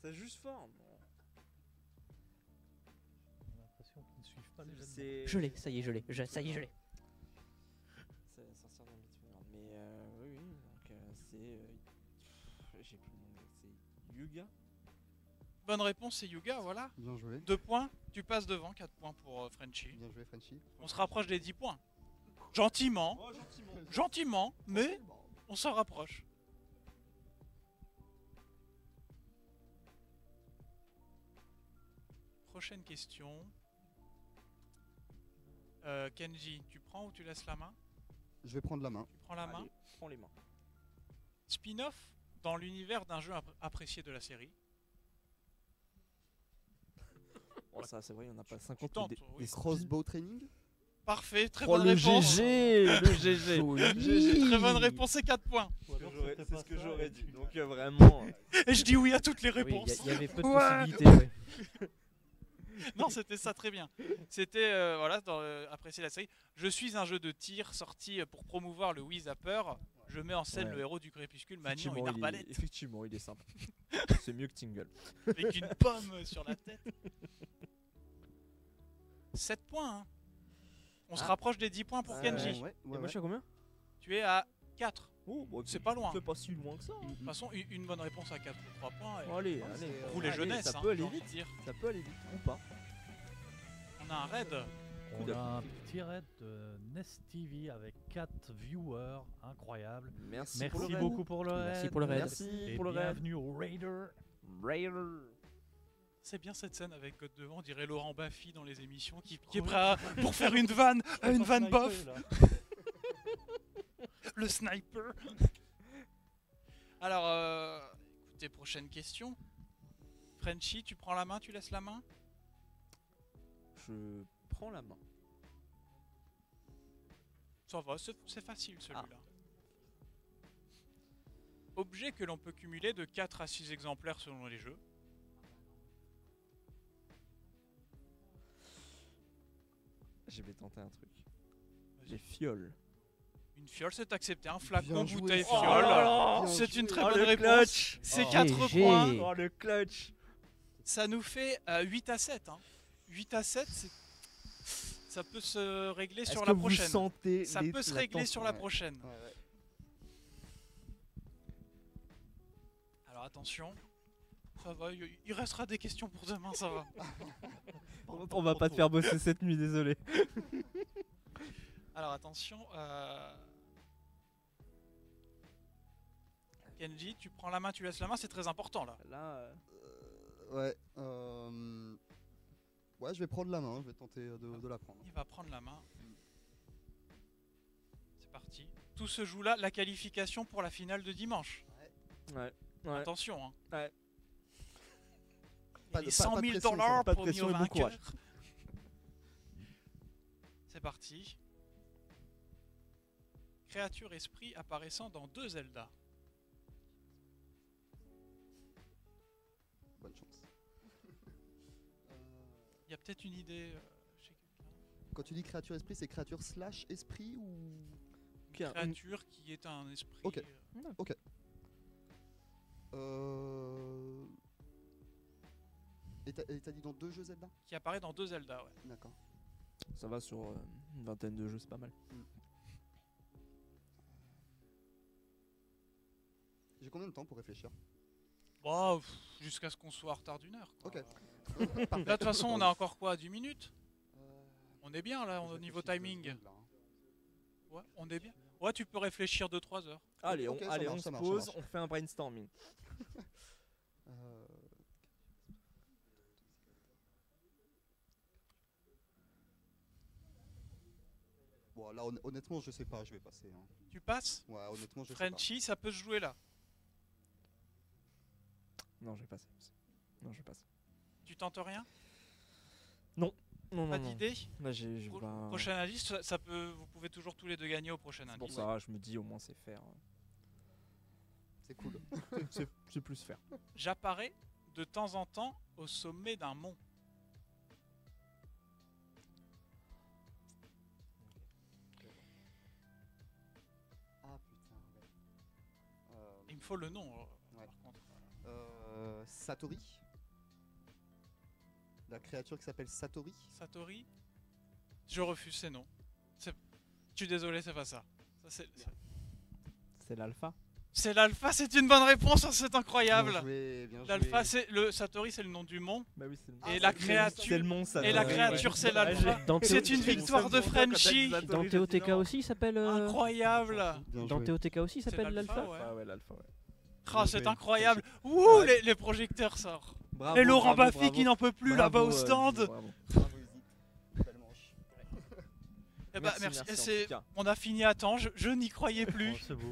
C'est juste fort. Non. J'ai l'impression qu'ils ne suivent pas les jeunes. C'est. Je l'ai, ça y est, je l'ai. Ça y est, je l'ai. C'est sorcière dans le mythe. Mais J'ai plus le nom. C'est Yuga. Bonne réponse, c'est Yuga, voilà. Bien joué. 2 points, tu passes devant, 4 points pour Frenchy. Bien joué, Frenchy. On se rapproche des 10 points. Gentiment, gentiment, mais on s'en rapproche. Prochaine question. Kenji, tu prends ou tu laisses la main? Je vais prendre la main. Tu prends la main. Allez, prends les mains. Spin-off dans l'univers d'un jeu apprécié de la série. Oh, ça, c'est vrai, il y en a pas Tu 50 tentes, des oui. Crossbow training. Parfait, très Oh, bonne le réponse. GG. Le GG. GG, très bonne réponse, c'est 4 poins. Ou alors c'était C'est pas ce que ça, j'aurais et dit. tu- Donc vraiment. Et je dis oui à toutes les Oui, réponses. il y avait peu de Ouais. possibilités. Ouais. Non, c'était ça très bien. C'était voilà, apprécier la série. Je suis un jeu de tir sorti pour promouvoir le Wii Zapper. Je mets en scène Ouais. le héros du crépuscule maniant Effectivement, une arbalète effectivement, il est sympa. C'est mieux que Tingle. avec une pomme sur la tête. 7 points. Hein. On se Ah. rapproche des 10 points pour Kenji. Ouais, Et moi, je suis à combien? Tu es à 4. Oh, bon, C'est pas loin. C'est pas si loin que ça. De toute façon, une bonne réponse à 4 ou 3 points. Et Bon, allez, Ouais, allez. c'est- roulez allez, jeunesse. Ça hein, peut aller j'ai envie vite. de dire. Ça peut aller vite ou pas. On a un raid. On de- a un petit raid de Nest TV avec 4 viewers, incroyable. Merci, Merci pour le raid. beaucoup pour le raid. Merci pour le raid. Merci Et pour le raid. bienvenue au Raider. Raider. C'est bien cette scène avec Code devant, on dirait Laurent Baffy dans les émissions qui est prêt pour faire une vanne, une vanne bof. Le sniper. Alors, écoutez, prochaine question. Frenchy, tu prends la main, tu laisses la main? Je prends la main. Ça va, c'est facile celui-là. Objet que l'on peut cumuler de 4 à 6 exemplaires selon les jeux. Je vais tenter un truc. Vas-y. Les fioles. Une fiole, c'est accepté. Un flacon, Bien joué. bouteille, Oh fiole. là là. C'est Bien une joué. très Oh, bonne le réponse. clutch. C'est Oh. 4 GG. points. Oh, le clutch. Ça nous fait 8 à 7. Hein. 8 à 7, ça peut se régler sur Est-ce la que vous prochaine. sentez Ça peut se régler sur la prochaine. Ouais, ouais. Alors attention. Ça va, il restera des questions pour demain, ça va. On va pas te faire bosser cette nuit, désolé. Alors attention. Kenji, tu prends la main, tu laisses la main, c'est très important là. Là, Ouais. Ouais, je vais prendre la main. Je vais tenter de la prendre. Il va prendre la main. C'est parti. Tout se joue là, la qualification pour la finale de dimanche. ouais. Attention, hein. Ouais. Il y a Pas de- les pas- 100 pas de 000 pression, dollars pas de pour pression mieux et bon vainqueur. courage. C'est parti. Créature esprit apparaissant dans 2 Zelda. Bonne chance. Il y a peut-être une idée chez quelqu'un. Quand tu dis créature esprit, c'est créature slash esprit ou Créature qui est un esprit. Ok. Et t'as dit dans 2 jeux Zelda? Qui apparaît dans 2 Zelda, ouais. D'accord. Ça va sur une vingtaine de jeux, c'est pas mal. J'ai combien de temps pour réfléchir? Bon, jusqu'à ce qu'on soit en retard d'1 heure. quoi. Ok. Là, de toute façon, on a encore quoi, 10 minutes? On est bien là, Je au niveau réfléchis 2 timing. secondes, là, hein. Ouais, on est bien. Ouais, tu peux réfléchir 2-3 heures. Allez, ok, ça allez, marche, on ça se marche, ça pose, marche. on fait un brainstorming. Euh, Bon, là, honnêtement, je sais pas, je vais passer. Hein. Tu passes? Ouais, honnêtement, je sais pas. Frenchy, ça peut se jouer là. Non, je vais passer. Non, je passe. Tu tentes rien? Non, Pas non. d'idée? Là, j'ai pas. Prochain indice, ça peut, vous pouvez toujours tous les deux gagner au prochain C'est pour indice. ça, je me dis au moins c'est faire. C'est cool. C'est plus faire. J'apparais de temps en temps au sommet d'un mont. Ah putain, ouais. Il me faut le nom, Ouais. par contre. Satori. La créature qui s'appelle Satori. Satori? Je refuse ces noms. Je suis désolé, c'est pas ça. C'est l'alpha. C'est l'alpha, c'est une bonne réponse, hein, c'est incroyable. Bien joué, bien joué. L'alpha, c'est le Satori, c'est le nom du mont. Bah oui, c'est le Ah, Et la c'est le- créature. C'est le mont, ça. Et la ouais, créature, ouais. c'est l'alpha. Dans C'est Théo- une victoire de Frenchie. Dans TOTK aussi, il s'appelle. Incroyable. Bien Dans joué. TOTK aussi, il C'est s'appelle l'alpha, l'alpha. ouais. Ah ouais, l'alpha, ouais. Ah, c'est joué. incroyable. Ouh, Ouais. les projecteurs sortent. Bravo, Et Laurent bravo, Baffy bravo. qui n'en peut plus Bravo, là-bas au stand. bravo. Bravo, Izzy. Belle manche. Eh bah, Merci, merci. merci, en C'est- tout cas. On a fini à temps, je n'y croyais plus. Oh, c'est beau.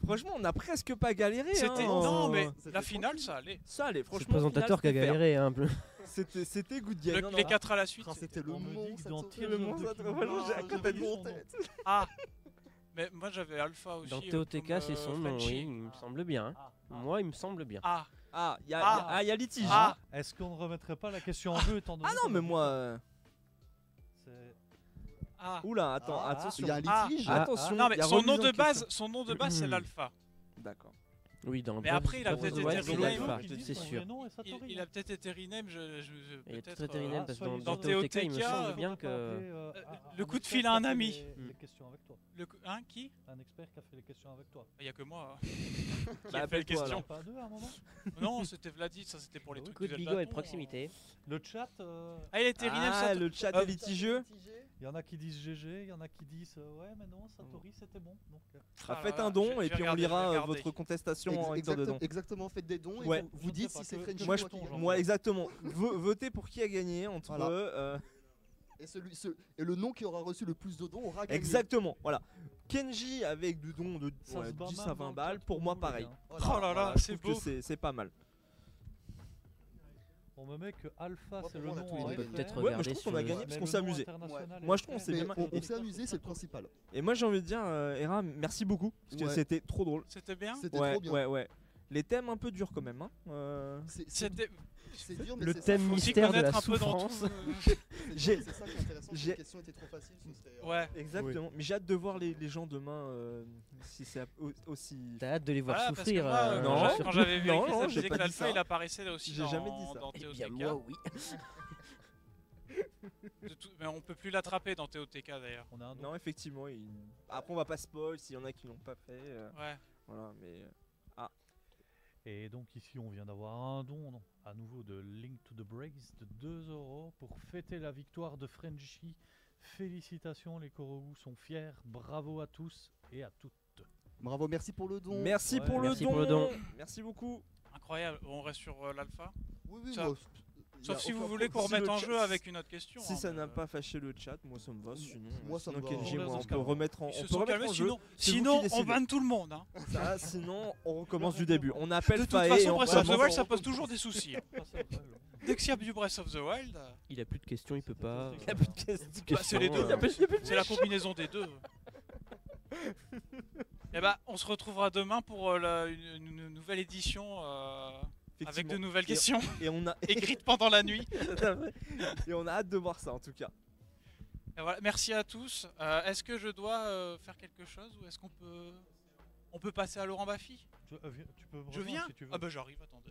Franchement, on a presque pas galéré. C'était hein, non mais C'était la finale tranquille. ça allait. Ça allait, C'est franchement. le présentateur qui a finale, c'était galéré un peu. fair. C'était good game. Non, non. Les 4 à la suite. Ah, c'était le On me mont, dit que ça dans te- Tears Le of mont, the ça te- Kingdom, vraiment, j'ai à Ah, côté j'avais de mon mon tête. Ah. Mais moi j'avais Alpha aussi. Dans comme, TOTK, c'est son nom, Frenchie. oui, il me semble bien. hein. Moi, il me semble bien. Ah. Ah, il y a, Ah. y a litige. Ah. Est-ce qu'on ne remettrait pas la question en jeu étant donné Ah non, qu'on mais a moi. C'est- Ah. Oula, attends, Ah, attention. Il y a un Ah. litige. Ah. Attention. Non mais il y a son nom remise en de base, question. son nom de base c'est l'Alpha. D'accord. Oui, dans Mais après, il a Breath of peut-être the été Wild, c'est rename, l'alpha, qui disent c'est son sûr. vrai nom est Satori, Il a peut-être été rename, Il est peut-être. peut-être rename parce que dans, dans dans TOTK, il me TOTK, semble bien que. le coup de fil à un ami. Les questions avec toi. Hein, qui? Un expert qui a fait les questions avec toi. Il y a que moi. Bah, Qui a fait les appelle-toi, questions. Pas deux à un moment. Non, c'était Vladit, ça c'était pour les trucs Coup de du bigot et de Zeldaton, proximité. Le chat, Ah, il a été rename Ah, Sato- le chat Euh, est litigieux. il y en a qui disent GG, il y en a qui disent ouais mais non Satori c'était bon. Donc, Bah, Ah faites là là, un don je vais et puis on regarder, lira je vais regarder. votre contestation en lecture de dons. Exactement, faites des dons et Ouais. vous Je ne dites sais pas si c'est que- Frenchie que Moi, ou je- toi qui gagne. Moi, exactement. Votez pour qui a gagné entre Voilà. eux. Et le nom qui aura reçu le plus de dons aura gagné. Exactement, voilà. Kenji avec du don de ça ouais, se bat 10 mal à dans 20 le balles, chat pour moi nous, les pareil. gars. Voilà. Oh là là, Voilà, je c'est trouve beau. que c'est pas mal. On me met que Alpha Moi, c'est pour le moi, on a nom tous en les deux FR, gagné. Peut-être Ouais, moi je regarder trouve sur qu'on a le- gagné mais parce le qu'on s'est nom amusé. international Moi, est je trouve que FR. c'est Mais bien. on s'est amusé, c'est le principal. Et moi j'ai envie de dire, Hera, merci beaucoup. Parce que Ouais. c'était trop drôle. C'était bien. C'était Ouais, trop bien. ouais, ouais. Les thèmes un peu durs quand même. Hein. C'était. C'est dur, mais Le c'est ça. thème Faut s'y mystère de connaître la un peu dans souffrance. tout. C'est J'ai- c'est ça qui est intéressant. Si j'ai- la question était trop facile, ce serait. Ouais. Exactement. Mais j'ai hâte de voir les gens demain si c'est aussi. T'as hâte de les voir Voilà, parce que souffrir. moi, Non, quand j'avais vu non, écrit, non, ça j'ai disait pas que dit l'alpha ça. il apparaissait aussi J'ai dans, jamais dit ça. dans Eh TOTK. bien, moi, oui. Mais on peut plus l'attraper dans TOTK d'ailleurs. On a un don. Non, effectivement. Après, on va pas spoil s'il y en a qui l'ont pas fait. Ouais. Voilà, mais. Et donc ici on vient d'avoir un don non, à nouveau de Link to the Breaks de 2 € pour fêter la victoire de Frenchie. Félicitations, les Korogu sont fiers. Bravo à tous et à toutes. Bravo, merci pour le don. Merci Ouais, pour le merci don. pour le don. Merci beaucoup. Incroyable. On reste sur l'alpha. Oui, oui, Ça- moi, y a Sauf si aucun vous voulez qu'on problème. remette en le jeu chat- avec une autre question. Si hein, ça mais, n'a pas fâché le chat, moi ça me va. Sinon, Moi, ça me va. Kenji, On moi, reste on jusqu'à peut là. remettre en, Ils on se peut sont remettre calmés, en jeu. sinon, C'est vous qui sinon on décidez. banne tout le monde. Hein. Ça, sinon, on recommence du début. On appelle De toute Faye et façon, on Breath of the commence. Wild, ça pose toujours des soucis. hein. Ah, c'est vrai, là. Dès qu'il y a du Breath of the Wild, Il a plus de questions, il peut pas. Il Il y a plus de questions. bah, c'est les deux. Questions, C'est la combinaison des deux. Et bah, on se retrouvera demain pour une nouvelle édition avec de nouvelles questions Et on a écrites pendant la nuit. et on a hâte de voir ça en tout cas. Et voilà, merci à tous. Est-ce que je dois faire quelque chose ou est-ce qu'on peut passer à Laurent Baffy? Tu peux me Je rejoindre viens si tu veux. Ah bah j'arrive, attendez.